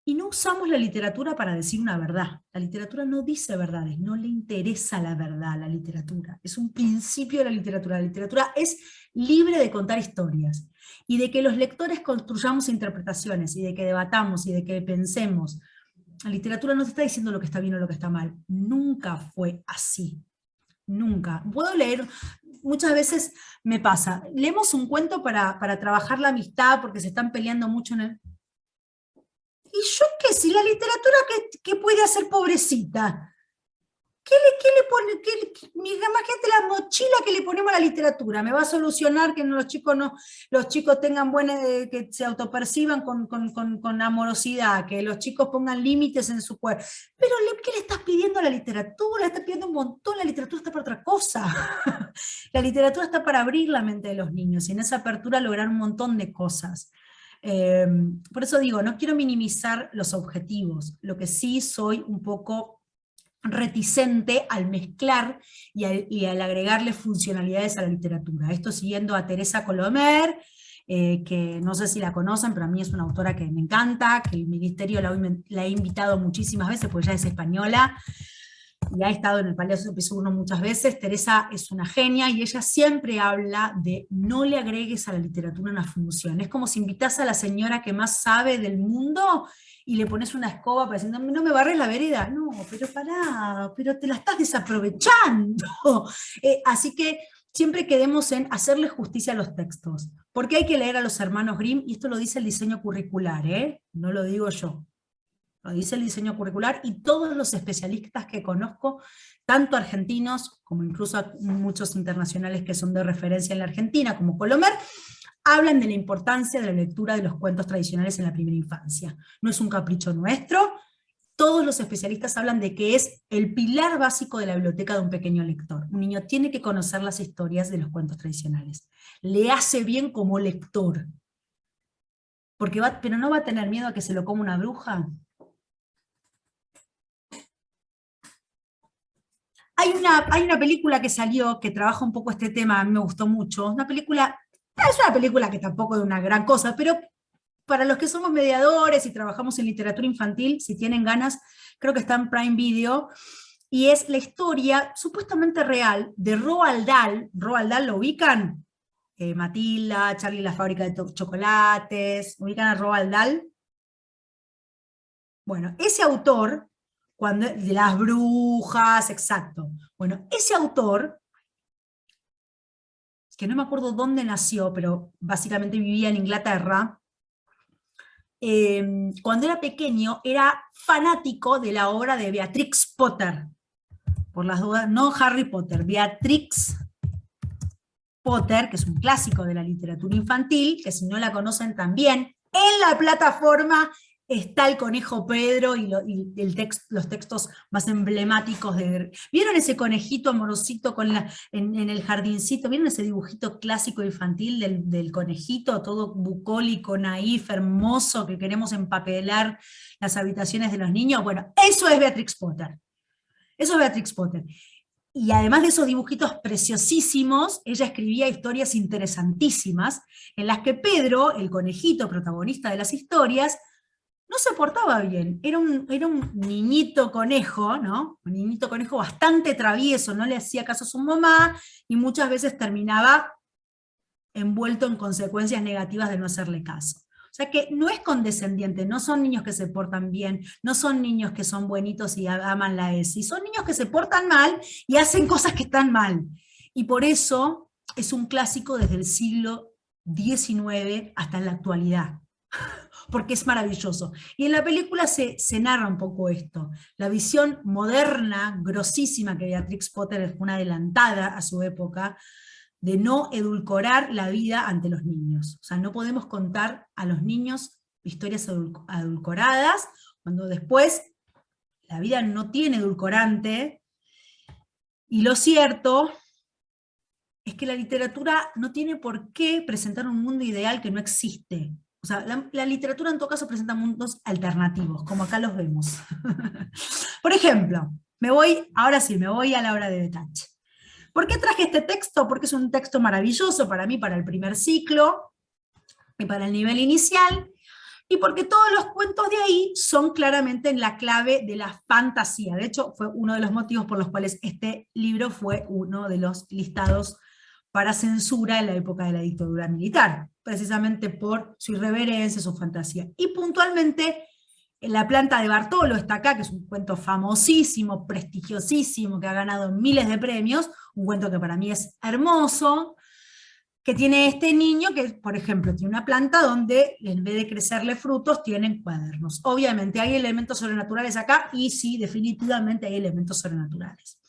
y no usamos la literatura para decir una verdad. La literatura no dice verdades, no le interesa la verdad a la literatura. Es un principio de la literatura. La literatura es libre de contar historias y de que los lectores construyamos interpretaciones y de que debatamos y de que pensemos. La literatura no te está diciendo lo que está bien o lo que está mal. Nunca fue así. Nunca. Puedo leer, muchas veces me pasa, leemos un cuento para trabajar la amistad porque se están peleando mucho en el... Y yo qué sé, la literatura ¿qué puede hacer pobrecita? ¿Qué le pone? Imagínate la mochila que le ponemos a la literatura. ¿Me va a solucionar que los chicos tengan que se autoperciban con amorosidad, que los chicos pongan límites en su cuerpo? Pero ¿qué le estás pidiendo a la literatura? Le estás pidiendo un montón, la literatura está para otra cosa. La literatura está para abrir la mente de los niños y en esa apertura lograr un montón de cosas. Por eso digo, no quiero minimizar los objetivos, lo que sí soy un poco reticente al mezclar y al agregarle funcionalidades a la literatura. Esto siguiendo a Teresa Colomer, que no sé si la conocen, pero a mí es una autora que me encanta, que el ministerio la he invitado muchísimas veces, porque ella es española, y ha estado en el Palacio Pisurno muchas veces. Teresa es una genia, y ella siempre habla de no le agregues a la literatura una función. Es como si invitas a la señora que más sabe del mundo, y le pones una escoba para decir, no me barres la vereda. No, pero pará, pero te la estás desaprovechando. Así que siempre quedemos en hacerle justicia a los textos. Porque hay que leer a los hermanos Grimm, y esto lo dice el diseño curricular, no lo digo yo. Lo dice el diseño curricular, y todos los especialistas que conozco, tanto argentinos como incluso muchos internacionales que son de referencia en la Argentina, como Colomer, hablan de la importancia de la lectura de los cuentos tradicionales en la primera infancia. No es un capricho nuestro, todos los especialistas hablan de que es el pilar básico de la biblioteca de un pequeño lector. Un niño tiene que conocer las historias de los cuentos tradicionales. Le hace bien como lector. Pero no va a tener miedo a que se lo coma una bruja. Hay una película que salió que trabaja un poco este tema, a mí me gustó mucho. Es una película que tampoco es una gran cosa, pero para los que somos mediadores y trabajamos en literatura infantil, si tienen ganas, creo que está en Prime Video, y es la historia supuestamente real de Roald Dahl. ¿Roald Dahl lo ubican? Matilda, Charlie y la fábrica de chocolates, ¿ubican a Roald Dahl? Bueno, ese autor, de las brujas, exacto. Bueno, ese autor, que no me acuerdo dónde nació, pero básicamente vivía en Inglaterra, cuando era pequeño, era fanático de la obra de Beatrix Potter. Por las dudas, no Harry Potter, Beatrix Potter, que es un clásico de la literatura infantil, que si no la conocen también, en la plataforma está el Conejo Pedro y los textos más emblemáticos de... ¿Vieron ese conejito amorosito en el jardincito? ¿Vieron ese dibujito clásico infantil del conejito, todo bucólico, naif, hermoso, que queremos empapelar las habitaciones de los niños? Bueno, eso es Beatrix Potter. Eso es Beatrix Potter. Y además de esos dibujitos preciosísimos, ella escribía historias interesantísimas, en las que Pedro, el conejito protagonista de las historias, no se portaba bien. Era un niñito conejo, ¿no? Un niñito conejo bastante travieso, no le hacía caso a su mamá, y muchas veces terminaba envuelto en consecuencias negativas de no hacerle caso. O sea que no es condescendiente, no son niños que se portan bien, no son niños que son buenitos y aman la ESI, son niños que se portan mal y hacen cosas que están mal. Y por eso es un clásico desde el siglo XIX hasta la actualidad, porque es maravilloso. Y en la película se narra un poco esto, la visión moderna, grosísima, que Beatrix Potter es una adelantada a su época, de no edulcorar la vida ante los niños. O sea, no podemos contar a los niños historias edulcoradas, cuando después la vida no tiene edulcorante, y lo cierto es que la literatura no tiene por qué presentar un mundo ideal que no existe. O sea, la literatura en todo caso presenta mundos alternativos, como acá los vemos. Por ejemplo, ahora sí, me voy a la obra de Betach. ¿Por qué traje este texto? Porque es un texto maravilloso para mí, para el primer ciclo, y para el nivel inicial, y porque todos los cuentos de ahí son claramente en la clave de la fantasía. De hecho, fue uno de los motivos por los cuales este libro fue uno de los listados para censura en la época de la dictadura militar, precisamente por su irreverencia, su fantasía. Y puntualmente, La planta de Bartolo está acá, que es un cuento famosísimo, prestigiosísimo, que ha ganado miles de premios, un cuento que para mí es hermoso, que tiene este niño que, por ejemplo, tiene una planta donde en vez de crecerle frutos, tienen cuadernos. Obviamente hay elementos sobrenaturales acá, y sí, definitivamente hay elementos sobrenaturales.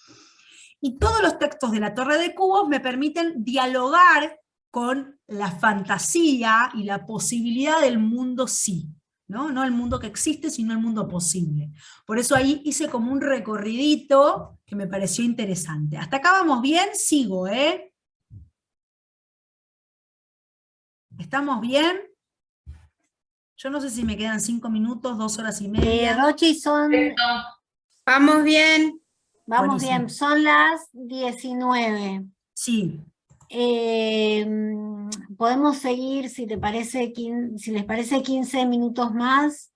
Y todos los textos de La Torre de Cubos me permiten dialogar con la fantasía y la posibilidad del mundo sí. No el mundo que existe, sino el mundo posible. Por eso ahí hice como un recorridito que me pareció interesante. ¿Hasta acá vamos bien? Sigo, ¿eh? ¿Estamos bien? Yo no sé si me quedan 5 minutos, 2 horas y media. Rochi, Vamos bien. vamos Buenísimo. bien, son las 19. Sí. Podemos seguir, si les parece 15 minutos más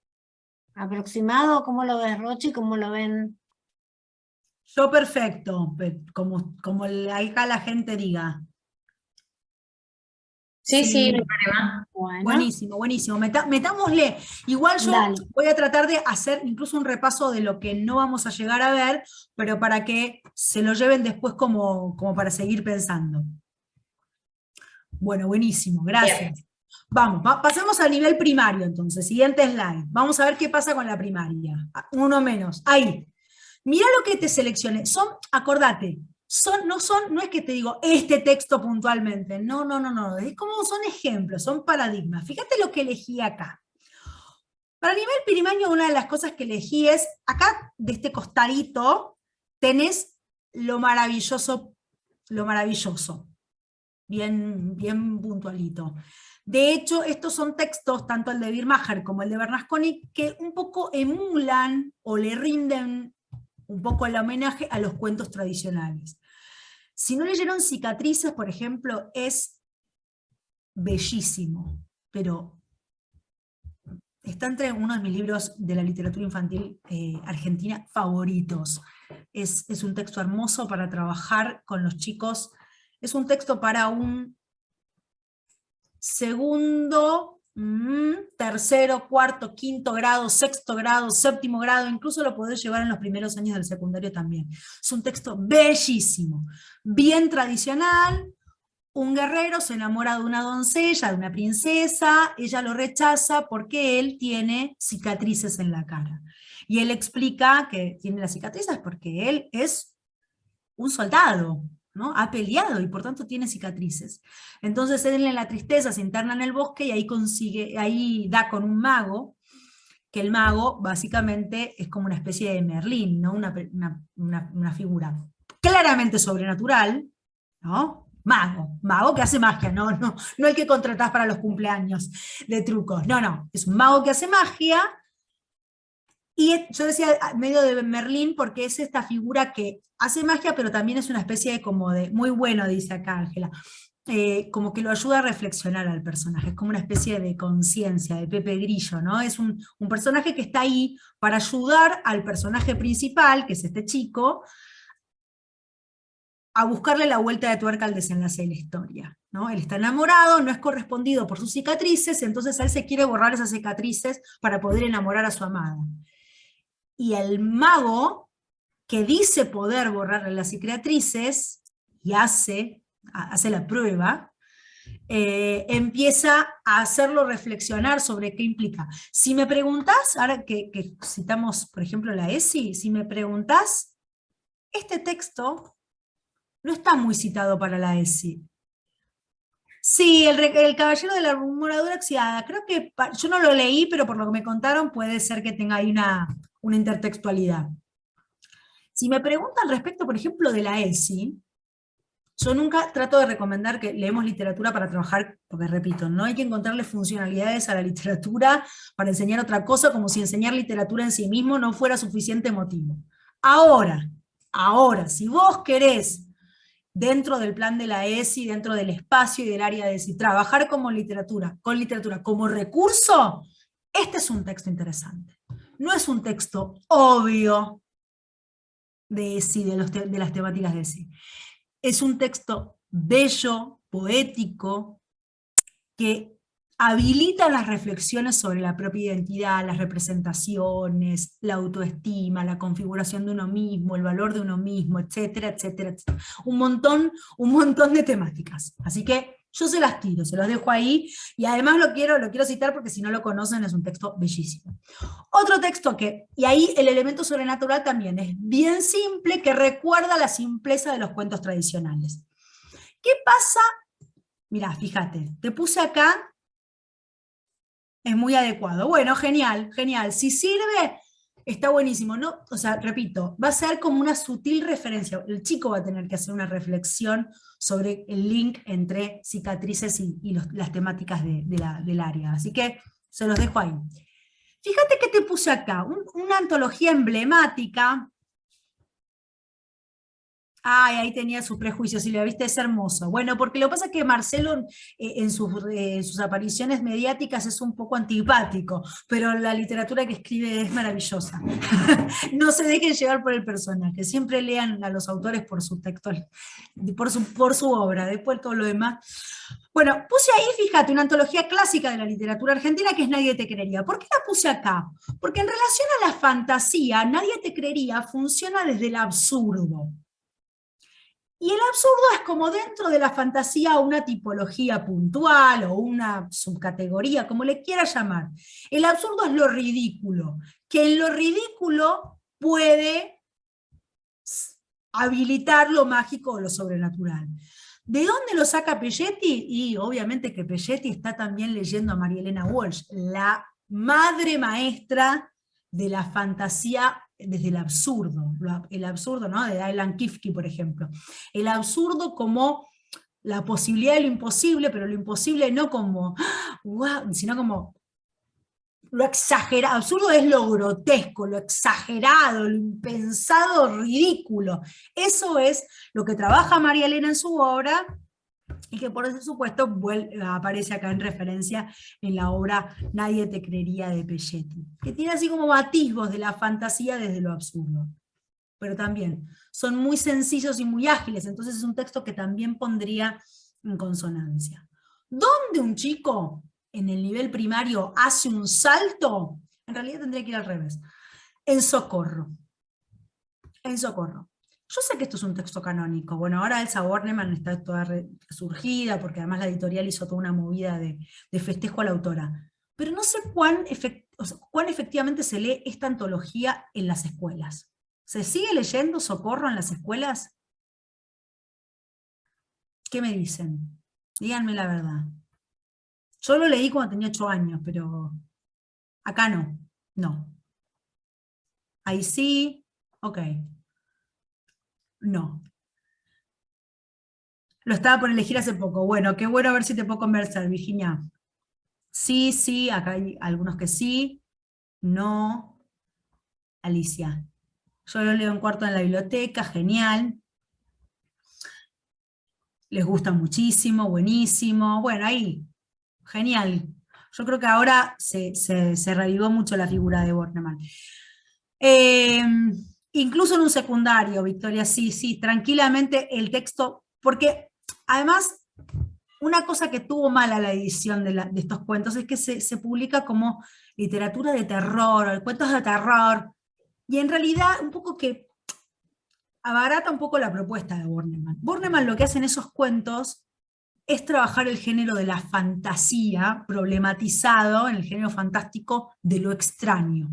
aproximado. ¿Cómo lo ves, Rochi? ¿Cómo lo ven? Yo perfecto, como acá la gente diga. Sí, no hay problema. Bueno, Buenísimo, buenísimo. Metámosle. Igual yo Dale. voy a tratar de hacer incluso un repaso de lo que no vamos a llegar a ver, pero para que se lo lleven después como para seguir pensando. Bueno, buenísimo, gracias. Vamos, pasemos al nivel primario entonces. Siguiente slide. Vamos a ver qué pasa con la primaria. Uno menos. Ahí. Mirá lo que te seleccioné. Acordate, no es que te digo este texto puntualmente. No. Es como son ejemplos, son paradigmas. Fíjate lo que elegí acá. Para el nivel primario, una de las cosas que elegí es, acá de este costadito, tenés lo maravilloso. Bien puntualito. De hecho, estos son textos, tanto el de Birmacher como el de Bernasconi, que un poco emulan o le rinden un poco el homenaje a los cuentos tradicionales. Si no leyeron Cicatrices, por ejemplo, es bellísimo, pero está entre uno de mis libros de la literatura infantil argentina favoritos. Es un texto hermoso para trabajar con los chicos. Es un texto para un segundo, tercero, cuarto, quinto grado, sexto grado, séptimo grado, incluso lo podés llevar en los primeros años del secundario también. Es un texto bellísimo, bien tradicional, un guerrero se enamora de una doncella, de una princesa, ella lo rechaza porque él tiene cicatrices en la cara. Y él explica que tiene las cicatrices porque él es un soldado, ¿no? Ha peleado y por tanto tiene cicatrices. Entonces él en la tristeza se interna en el bosque y ahí da con un mago, que el mago básicamente es como una especie de Merlín, ¿no? Una figura claramente sobrenatural, ¿no? Mago que hace magia, no el que contratás para los cumpleaños de trucos, no, es un mago que hace magia. Y yo decía medio de Merlín porque es esta figura que hace magia, pero también es una especie de como de, muy bueno, dice acá Ángela, como que lo ayuda a reflexionar al personaje, es como una especie de conciencia, de Pepe Grillo, ¿no? Es un personaje que está ahí para ayudar al personaje principal, que es este chico, a buscarle la vuelta de tuerca al desenlace de la historia, ¿no? Él está enamorado, no es correspondido por sus cicatrices, entonces él se quiere borrar esas cicatrices para poder enamorar a su amada. Y el mago, que dice poder borrarle las cicatrices, y hace la prueba, empieza a hacerlo reflexionar sobre qué implica. Si me preguntás, ahora que citamos, por ejemplo, la ESI, si me preguntás, este texto no está muy citado para la ESI. Sí, el Caballero de la Armadura Oxidada, creo que, yo no lo leí, pero por lo que me contaron puede ser que tenga ahí una intertextualidad. Si me preguntan respecto, por ejemplo, de la ESI, yo nunca trato de recomendar que leemos literatura para trabajar, porque repito, no hay que encontrarle funcionalidades a la literatura para enseñar otra cosa, como si enseñar literatura en sí mismo no fuera suficiente motivo. Ahora, si vos querés, dentro del plan de la ESI, dentro del espacio y del área de ESI, trabajar con literatura como recurso, este es un texto interesante. No es un texto obvio de ESI, de las temáticas de ESI. Es un texto bello, poético, que habilita las reflexiones sobre la propia identidad, las representaciones, la autoestima, la configuración de uno mismo, el valor de uno mismo, etcétera, etcétera, etcétera. Un montón de temáticas. Así que yo se las tiro, se los dejo ahí, y además lo quiero citar porque si no lo conocen es un texto bellísimo. Otro texto y ahí el elemento sobrenatural también es bien simple, que recuerda la simpleza de los cuentos tradicionales. ¿Qué pasa? Mirá, fíjate, te puse acá, es muy adecuado. Bueno, genial, si sirve, está buenísimo. No, o sea, repito, va a ser como una sutil referencia. El chico va a tener que hacer una reflexión sobre el link entre cicatrices y las temáticas del área. Así que se los dejo ahí. Fíjate que te puse acá, una antología emblemática. Ay, ahí tenía sus prejuicios, y lo viste, es hermoso. Bueno, porque lo que pasa es que Marcelo en sus apariciones mediáticas es un poco antipático, pero la literatura que escribe es maravillosa. No se dejen llevar por el personaje, siempre lean a los autores por su texto, por su obra, después todo lo demás. Bueno, puse ahí, fíjate, una antología clásica de la literatura argentina que es Nadie te creería. ¿Por qué la puse acá? Porque en relación a la fantasía, Nadie te creería funciona desde el absurdo. Y el absurdo es como dentro de la fantasía una tipología puntual o una subcategoría, como le quiera llamar. El absurdo es lo ridículo, que en lo ridículo puede habilitar lo mágico o lo sobrenatural. ¿De dónde lo saca Pelletti? Y obviamente que Pelletti está también leyendo a María Elena Walsh, la madre maestra de la fantasía desde el absurdo, ¿no? De Alan Kifke, por ejemplo. El absurdo como la posibilidad de lo imposible, pero lo imposible no como, wow, sino como lo exagerado. Absurdo es lo grotesco, lo exagerado, lo impensado, ridículo. Eso es lo que trabaja María Elena en su obra, y que por ese supuesto aparece acá en referencia en la obra Nadie te creería de Pelletti, que tiene así como atisbos de la fantasía desde lo absurdo, pero también son muy sencillos y muy ágiles, entonces es un texto que también pondría en consonancia. ¿Dónde un chico en el nivel primario hace un salto? En realidad tendría que ir al revés. En Socorro. En Socorro. Yo sé que esto es un texto canónico. Bueno, ahora Elsa Bornemann está toda resurgida, porque además la editorial hizo toda una movida de festejo a la autora. Pero no sé cuán efectivamente se lee esta antología en las escuelas. ¿Se sigue leyendo Socorro en las escuelas? ¿Qué me dicen? Díganme la verdad. Yo lo leí cuando tenía 8 años, pero acá no. No. Ahí sí, ok. No. Lo estaba por elegir hace poco. Bueno, qué bueno, a ver si te puedo conversar, Virginia. Sí, sí, acá hay algunos que sí. No. Alicia. Yo lo leo en cuarto en la biblioteca, genial. Les gusta muchísimo, buenísimo. Bueno, ahí, genial. Yo creo que ahora se revivó mucho la figura de Bornemann. Incluso en un secundario, Victoria, sí, sí, tranquilamente el texto, porque además una cosa que tuvo mala la edición de estos cuentos es que se publica como literatura de terror, o cuentos de terror, y en realidad un poco que abarata un poco la propuesta de Bornemann. Bornemann lo que hace en esos cuentos es trabajar el género de la fantasía, problematizado en el género fantástico de lo extraño.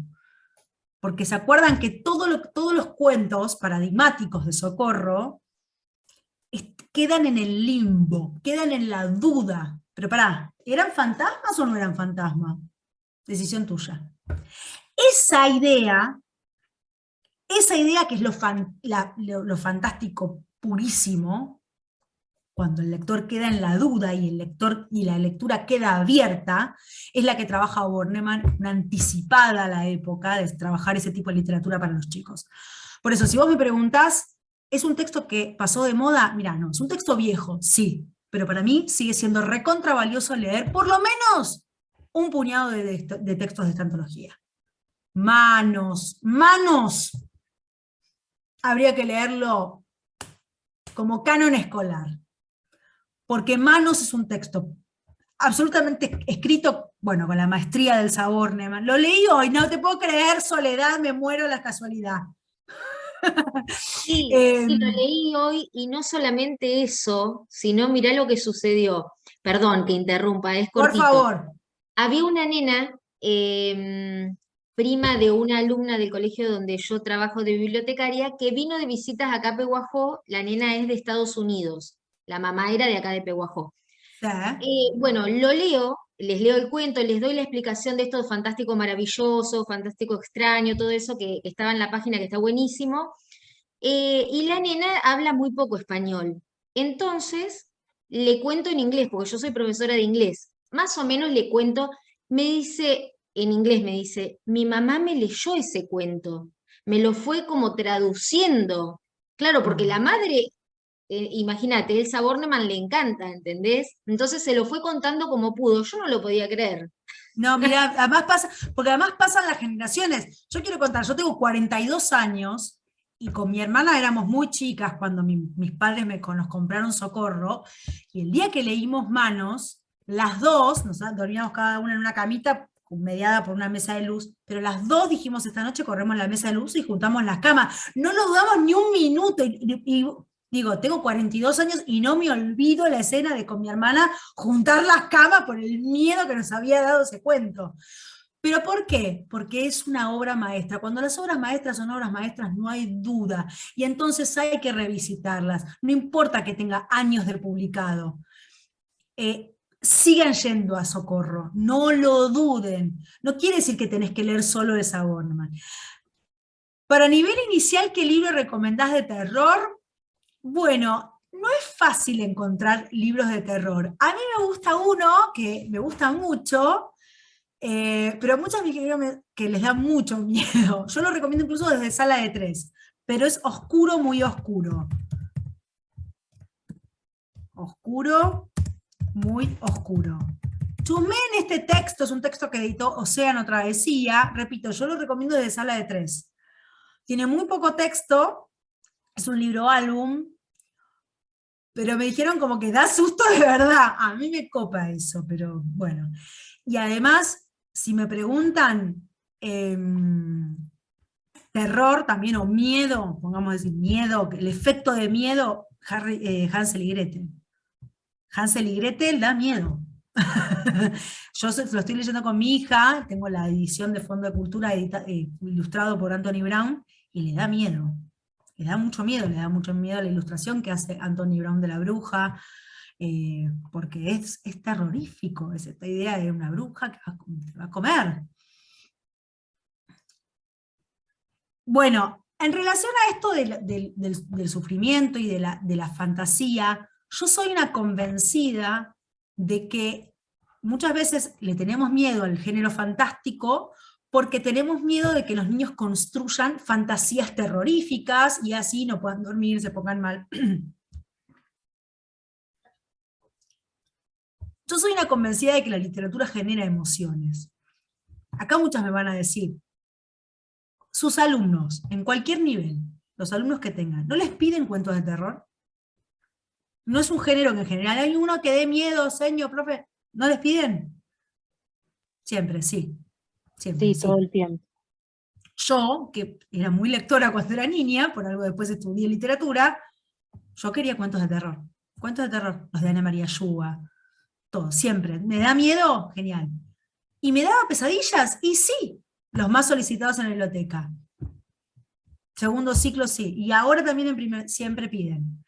Porque se acuerdan que todos los cuentos paradigmáticos de Socorro quedan en el limbo, quedan en la duda. Pero pará, ¿eran fantasmas o no eran fantasmas? Decisión tuya. Esa idea que es lo fantástico purísimo, cuando el lector queda en la duda y la lectura queda abierta, es la que trabaja Bornemann, una anticipada a la época de trabajar ese tipo de literatura para los chicos. Por eso, si vos me preguntás, ¿es un texto que pasó de moda? Mirá, no, es un texto viejo, sí, pero para mí sigue siendo recontra valioso leer por lo menos un puñado de textos de esta antología. Manos. Habría que leerlo como canon escolar. Porque Manos es un texto absolutamente escrito, bueno, con la maestría del Bornemann. Lo leí hoy, no te puedo creer, Soledad, me muero la casualidad. Sí, sí, lo leí hoy y no solamente eso, sino mirá lo que sucedió. Perdón que interrumpa, es Por cortito. favor. Había una nena, prima de una alumna del colegio donde yo trabajo de bibliotecaria, que vino de visitas acá a Pehuajó. La nena es de Estados Unidos, la mamá era de acá de Pehuajó. Bueno, les leo el cuento, les doy la explicación de esto fantástico maravilloso, fantástico extraño, todo eso que estaba en la página, que está buenísimo. Y la nena habla muy poco español. Entonces, le cuento en inglés, porque yo soy profesora de inglés. Más o menos le cuento, me dice, en inglés me dice, mi mamá me leyó ese cuento, me lo fue como traduciendo. Claro, porque la madre, imagínate, Elsa Bornemann le encanta, ¿entendés? Entonces se lo fue contando como pudo, yo no lo podía creer. No, mira, porque además pasan las generaciones. Yo quiero contar, yo tengo 42 años y con mi hermana éramos muy chicas cuando mis padres nos compraron Socorro, y el día que leímos Manos, las dos, dormíamos cada una en una camita mediada por una mesa de luz, pero las dos dijimos, esta noche corremos la mesa de luz y juntamos las camas. No nos dudamos ni un minuto, y digo, tengo 42 años y no me olvido la escena de con mi hermana juntar las camas por el miedo que nos había dado ese cuento. ¿Pero por qué? Porque es una obra maestra. Cuando las obras maestras son obras maestras, no hay duda. Y entonces hay que revisitarlas. No importa que tenga años de publicado. Sigan yendo a Socorro. No lo duden. No quiere decir que tenés que leer solo de Bornemann. Para nivel inicial, ¿qué libro recomendás de terror? Bueno, no es fácil encontrar libros de terror. A mí me gusta uno que me gusta mucho, pero muchas me dijeron que les da mucho miedo. Yo lo recomiendo incluso desde Sala de 3, pero es oscuro, muy oscuro. Oscuro, muy oscuro. Chumé en este texto, es un texto que editó Océano Travesía. Repito, yo lo recomiendo desde Sala de 3. Tiene muy poco texto, es un libro álbum, pero me dijeron como que da susto de verdad. A mí me copa eso, pero bueno. Y además, si me preguntan, terror también, o miedo, pongamos decir miedo, el efecto de miedo, Hansel y Gretel. Hansel y Gretel da miedo. Yo lo estoy leyendo con mi hija, tengo la edición de Fondo de Cultura ilustrado por Anthony Brown, y le da miedo. Le da mucho miedo la ilustración que hace Anthony Brown de la bruja, porque es terrorífico, es esta idea de una bruja que te va a comer. Bueno, en relación a esto del sufrimiento y de la fantasía, yo soy una convencida de que muchas veces le tenemos miedo al género fantástico porque tenemos miedo de que los niños construyan fantasías terroríficas y así no puedan dormir, se pongan mal. Yo soy una convencida de que la literatura genera emociones. Acá muchas me van a decir, sus alumnos, en cualquier nivel, los alumnos que tengan, ¿no les piden cuentos de terror? No es un género que en general hay uno que dé miedo, señor, profe, ¿no les piden? Siempre, sí. Siempre, Sí, todo el tiempo. Yo, que era muy lectora cuando era niña, por algo después estudié literatura, yo quería cuentos de terror. Cuentos de terror, los de Ana María Yuga, todo, siempre. ¿Me da miedo? Genial. ¿Y me daba pesadillas? Y sí, los más solicitados en la biblioteca. Segundo ciclo sí, y ahora también en primer, siempre piden.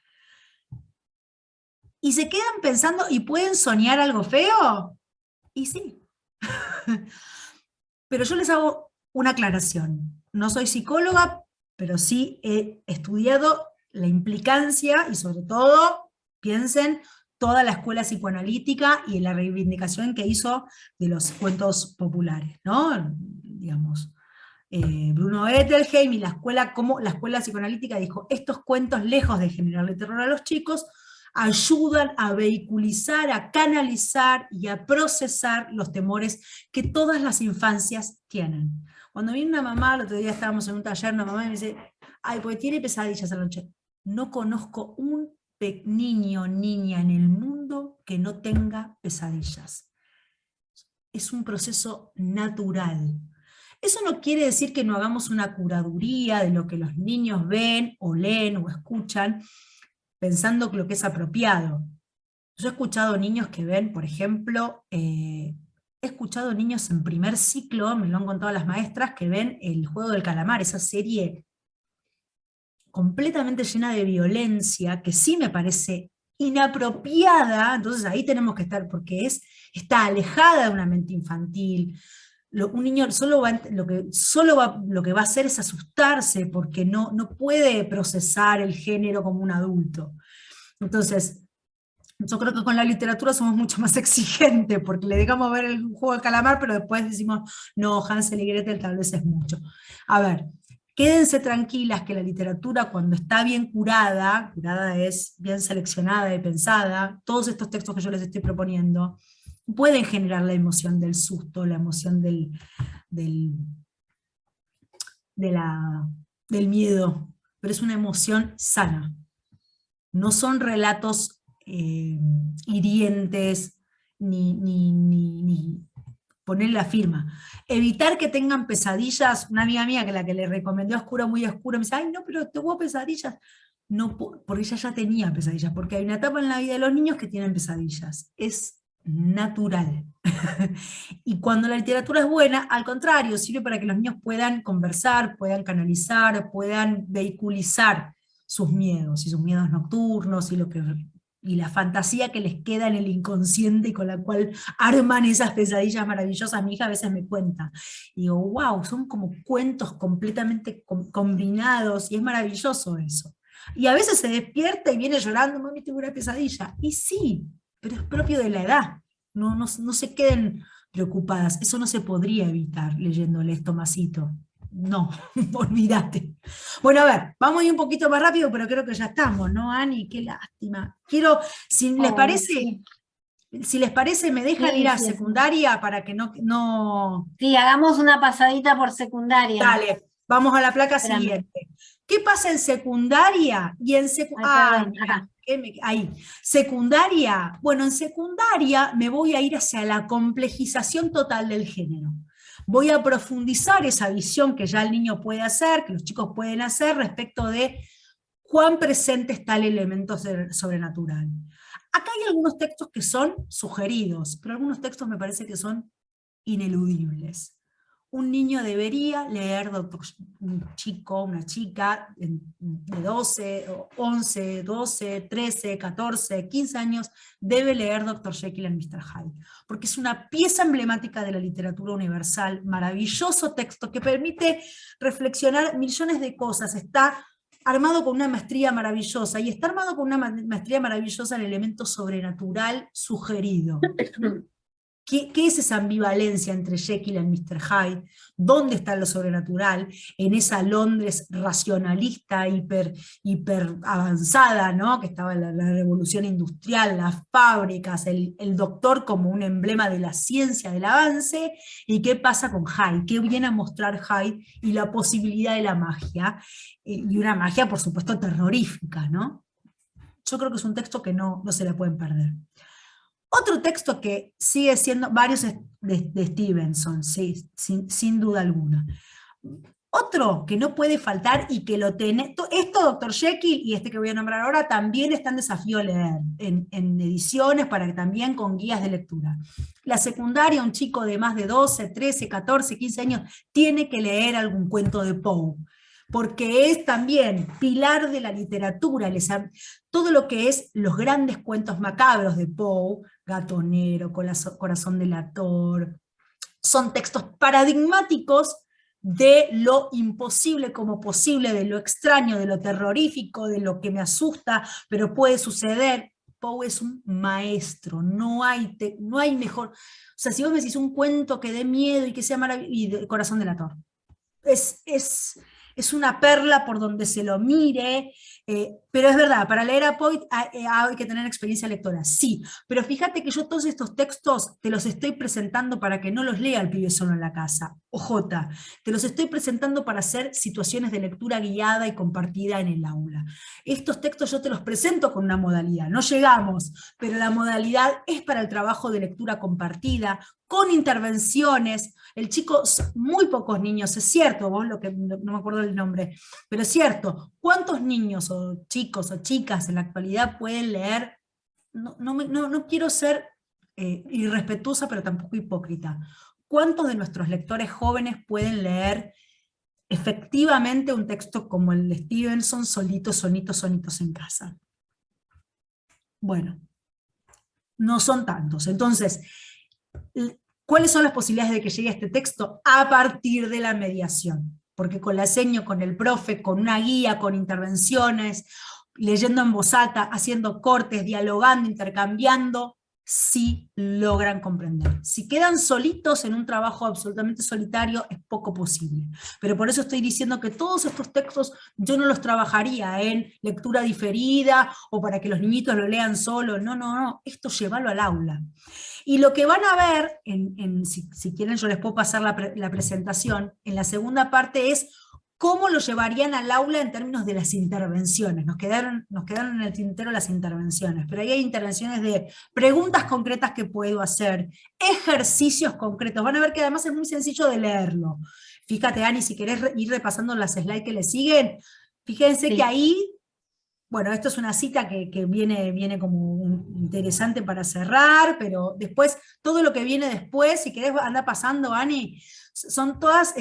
¿Y se quedan pensando y pueden soñar algo feo? Y sí. Pero yo les hago una aclaración. No soy psicóloga, pero sí he estudiado la implicancia y sobre todo, piensen, toda la escuela psicoanalítica y la reivindicación que hizo de los cuentos populares, ¿no? Digamos, Bruno Bettelheim y la escuela psicoanalítica dijo, estos cuentos, lejos de generarle terror a los chicos, ayudan a vehiculizar, a canalizar y a procesar los temores que todas las infancias tienen. Cuando viene una mamá, el otro día estábamos en un taller, una mamá me dice, ay, porque tiene pesadillas a la noche. No conozco un niño, niña en el mundo que no tenga pesadillas. Es un proceso natural. Eso no quiere decir que no hagamos una curaduría de lo que los niños ven o leen o escuchan, pensando que lo que es apropiado. Yo he escuchado niños que ven, por ejemplo, he escuchado niños en primer ciclo, me lo han contado las maestras, que ven El Juego del Calamar, esa serie completamente llena de violencia, que sí me parece inapropiada, entonces ahí tenemos que estar, porque está alejada de una mente infantil. Un niño lo que va a hacer es asustarse, porque no puede procesar el género como un adulto. Entonces, yo creo que con la literatura somos mucho más exigentes, porque le dejamos ver El Juego del Calamar, pero después decimos, no, Hansel y Gretel tal vez es mucho. A ver, quédense tranquilas que la literatura, cuando está bien curada es bien seleccionada y pensada, todos estos textos que yo les estoy proponiendo, pueden generar la emoción del susto, la emoción del miedo, pero es una emoción sana. No son relatos hirientes, ni poner la firma. Evitar que tengan pesadillas. Una amiga mía, que la que le recomendé Oscuro, Muy Oscuro, me dice, ay no, pero tuvo pesadillas. No, porque ella ya tenía pesadillas, porque hay una etapa en la vida de los niños que tienen pesadillas. Es natural. Y cuando la literatura es buena, al contrario, sirve para que los niños puedan conversar, puedan canalizar, puedan vehiculizar sus miedos, y sus miedos nocturnos, y la fantasía que les queda en el inconsciente y con la cual arman esas pesadillas maravillosas. Mi hija a veces me cuenta, y digo, wow, son como cuentos completamente combinados, y es maravilloso eso. Y a veces se despierta y viene llorando, mami, tuve una pesadilla. Y sí, pero es propio de la edad. No se queden preocupadas. Eso no se podría evitar leyéndole esto Masito. No, olvídate. Bueno, a ver, vamos a ir un poquito más rápido, pero creo que ya estamos, ¿no, Ani? Qué lástima. Quiero, si les parece, me dejan ir a secundaria para que no... Sí, hagamos una pasadita por secundaria. Dale, vamos a la placa siguiente. ¿Qué pasa en secundaria? Y en secundaria. Ahí. Secundaria. Bueno, en secundaria me voy a ir hacia la complejización total del género. voy a profundizar esa visión que ya el niño puede hacer, que los chicos pueden hacer, respecto de cuán presente está el elemento sobrenatural. Acá hay algunos textos que son sugeridos, pero algunos textos me parece que son ineludibles. Un niño debería leer, un chico, una chica de 12, 11, 12, 13, 14, 15 años, debe leer Dr. Jekyll and Mr. Hyde, porque es una pieza emblemática de la literatura universal, maravilloso texto que permite reflexionar millones de cosas, está armado con una maestría maravillosa, y está armado con una maestría maravillosa el elemento sobrenatural sugerido. ¿Qué es esa ambivalencia entre Jekyll y Mr. Hyde? ¿Dónde está lo sobrenatural? En esa Londres racionalista, hiper avanzada, ¿no? Que estaba la revolución industrial, las fábricas, el doctor como un emblema de la ciencia, del avance. ¿Y qué pasa con Hyde? ¿Qué viene a mostrar Hyde? Y la posibilidad de la magia. Y una magia, por supuesto, terrorífica, ¿no? Yo creo que es un texto que no se le pueden perder. Otro texto que sigue siendo, varios de Stevenson, sí, sin duda alguna. Otro que no puede faltar y que lo tiene, esto Dr. Jekyll y este que voy a nombrar ahora también está en desafío leer, en ediciones para que también con guías de lectura. La secundaria, un chico de más de 12, 13, 14, 15 años, tiene que leer algún cuento de Poe, porque es también pilar de la literatura, todo lo que es los grandes cuentos macabros de Poe, Gatonero, Corazón delator, son textos paradigmáticos de lo imposible como posible, de lo extraño, de lo terrorífico, de lo que me asusta, pero puede suceder. Poe es un maestro, no hay mejor. O sea, si vos me decís un cuento que dé miedo y que sea maravilloso, y Corazón delator. Es una perla por donde se lo mire, pero es verdad, para leer a Poe hay que tener experiencia lectora, sí, pero fíjate que yo todos estos textos te los estoy presentando para que no los lea el pibe solo en la casa, ojota, te los estoy presentando para hacer situaciones de lectura guiada y compartida en el aula. Estos textos yo te los presento con una modalidad, no llegamos, pero la modalidad es para el trabajo de lectura compartida, con intervenciones. El chico, muy pocos niños, es cierto, vos lo que no me acuerdo el nombre, pero es cierto, ¿cuántos niños o chicos o chicas en la actualidad pueden leer? No quiero ser irrespetuosa, pero tampoco hipócrita. ¿Cuántos de nuestros lectores jóvenes pueden leer efectivamente un texto como el de Stevenson, solitos en casa? Bueno, no son tantos. Entonces, ¿cuáles son las posibilidades de que llegue este texto? A partir de la mediación, porque con la seño, con el profe, con una guía, con intervenciones, leyendo en voz alta, haciendo cortes, dialogando, intercambiando, sí logran comprender. Si quedan solitos en un trabajo absolutamente solitario, es poco posible. Pero por eso estoy diciendo que todos estos textos yo no los trabajaría en lectura diferida, o para que los niñitos lo lean solo, no, esto llévalo al aula. Y lo que van a ver, si quieren yo les puedo pasar la presentación, en la segunda parte es cómo lo llevarían al aula en términos de las intervenciones. Nos quedaron en el tintero las intervenciones, pero ahí hay intervenciones de preguntas concretas que puedo hacer, ejercicios concretos. Van a ver que además es muy sencillo de leerlo. Fíjate, Ani, si querés ir repasando las slides que le siguen, fíjense que ahí, bueno, esto es una cita que viene como interesante para cerrar, pero después, todo lo que viene después, si querés anda pasando, Ani, son todas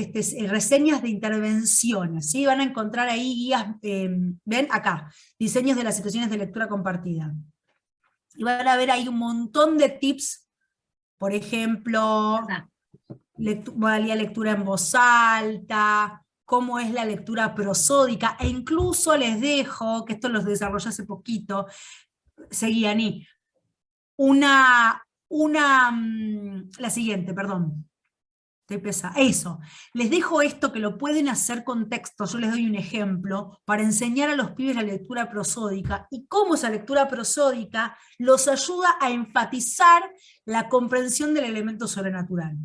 reseñas de intervenciones, ¿sí? Van a encontrar ahí guías, ven acá, diseños de las situaciones de lectura compartida. Y van a ver ahí un montón de tips, por ejemplo, modalidad de lectura en voz alta, cómo es la lectura prosódica, e incluso les dejo, que esto los desarrollé hace poquito, seguí, Ani, la siguiente, perdón. Estoy pesada. Eso, les dejo esto que lo pueden hacer con texto, yo les doy un ejemplo, para enseñar a los pibes la lectura prosódica, y cómo esa lectura prosódica los ayuda a enfatizar la comprensión del elemento sobrenatural.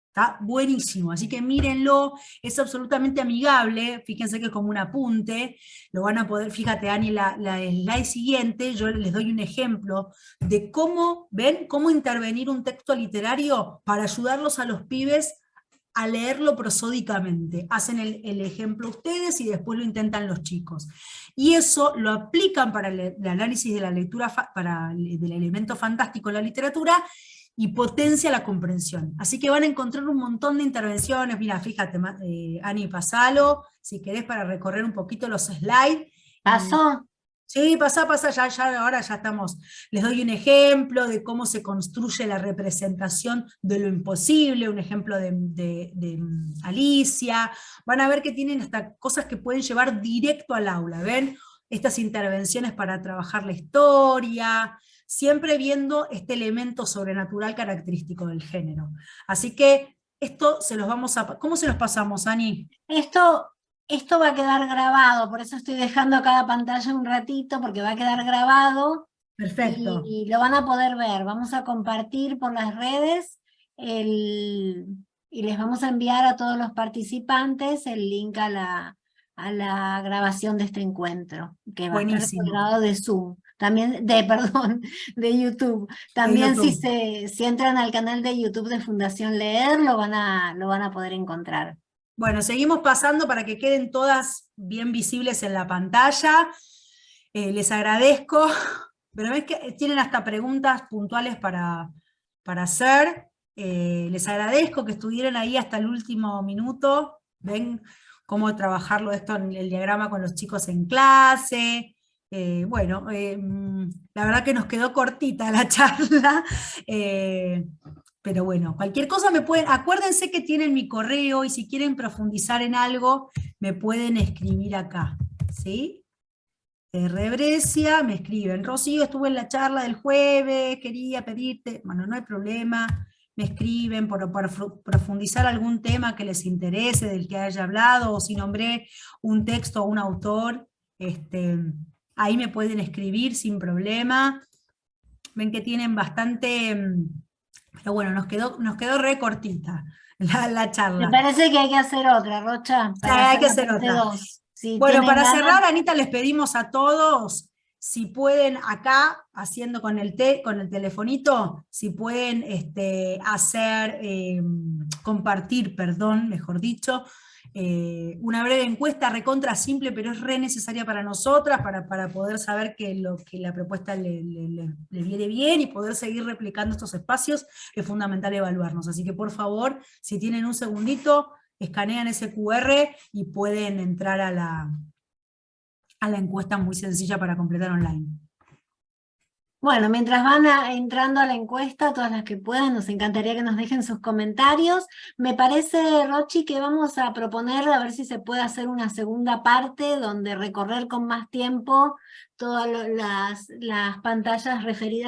Está buenísimo, así que mírenlo, es absolutamente amigable, fíjense que es como un apunte, lo van a poder, fíjate Ani, la slide siguiente, yo les doy un ejemplo de cómo, ¿ven? Cómo intervenir un texto literario para ayudarlos a los pibes a leerlo prosódicamente. Hacen el ejemplo ustedes y después lo intentan los chicos. Y eso lo aplican para el análisis de la lectura, del elemento fantástico en la literatura, y potencia la comprensión. Así que van a encontrar un montón de intervenciones. Mira, fíjate, Ani, pasalo, si querés, para recorrer un poquito los slides. ¿Pasó? Sí, pasa, ahora ya estamos. Les doy un ejemplo de cómo se construye la representación de lo imposible, un ejemplo de Alicia. Van a ver que tienen hasta cosas que pueden llevar directo al aula, ¿ven? Estas intervenciones para trabajar la historia, siempre viendo este elemento sobrenatural característico del género. Así que esto se los vamos a... ¿Cómo se los pasamos, Ani? Esto va a quedar grabado, por eso estoy dejando cada pantalla un ratito, porque va a quedar grabado. Perfecto. Y lo van a poder ver. Vamos a compartir por las redes y les vamos a enviar a todos los participantes el link a la grabación de este encuentro, que va a estar Buenísimo. colgado de Zoom. También, de YouTube. También YouTube. si entran al canal de YouTube de Fundación Leer, lo van a poder encontrar. Bueno, seguimos pasando para que queden todas bien visibles en la pantalla. Les agradezco, pero ves que tienen hasta preguntas puntuales para hacer. Les agradezco que estuvieron ahí hasta el último minuto. Ven cómo trabajarlo esto en el diagrama con los chicos en clase. Bueno, la verdad que nos quedó cortita la charla. Pero bueno, cualquier cosa acuérdense que tienen mi correo y si quieren profundizar en algo, me pueden escribir acá, ¿sí? Rebrecia, me escriben, Rocío, estuve en la charla del jueves, quería pedirte, bueno, no hay problema, me escriben por profundizar algún tema que les interese, del que haya hablado, o si nombré un texto o un autor, ahí me pueden escribir sin problema. Ven que tienen bastante... Pero bueno, nos quedó re cortita la charla. Me parece que hay que hacer otra, Rocha. Hay que hacer otra. Si bueno, para ganas... cerrar, Anita, les pedimos a todos, si pueden acá, haciendo con el telefonito, si pueden compartir, mejor dicho, una breve encuesta recontra simple, pero es re necesaria para nosotras, para poder saber que la propuesta le viene bien y poder seguir replicando estos espacios, es fundamental evaluarnos. Así que por favor, si tienen un segundito, escanean ese QR y pueden entrar a la encuesta muy sencilla para completar online. Bueno, mientras van entrando a la encuesta, todas las que puedan, nos encantaría que nos dejen sus comentarios. Me parece, Rochi, que vamos a proponer a ver si se puede hacer una segunda parte donde recorrer con más tiempo todas las pantallas referidas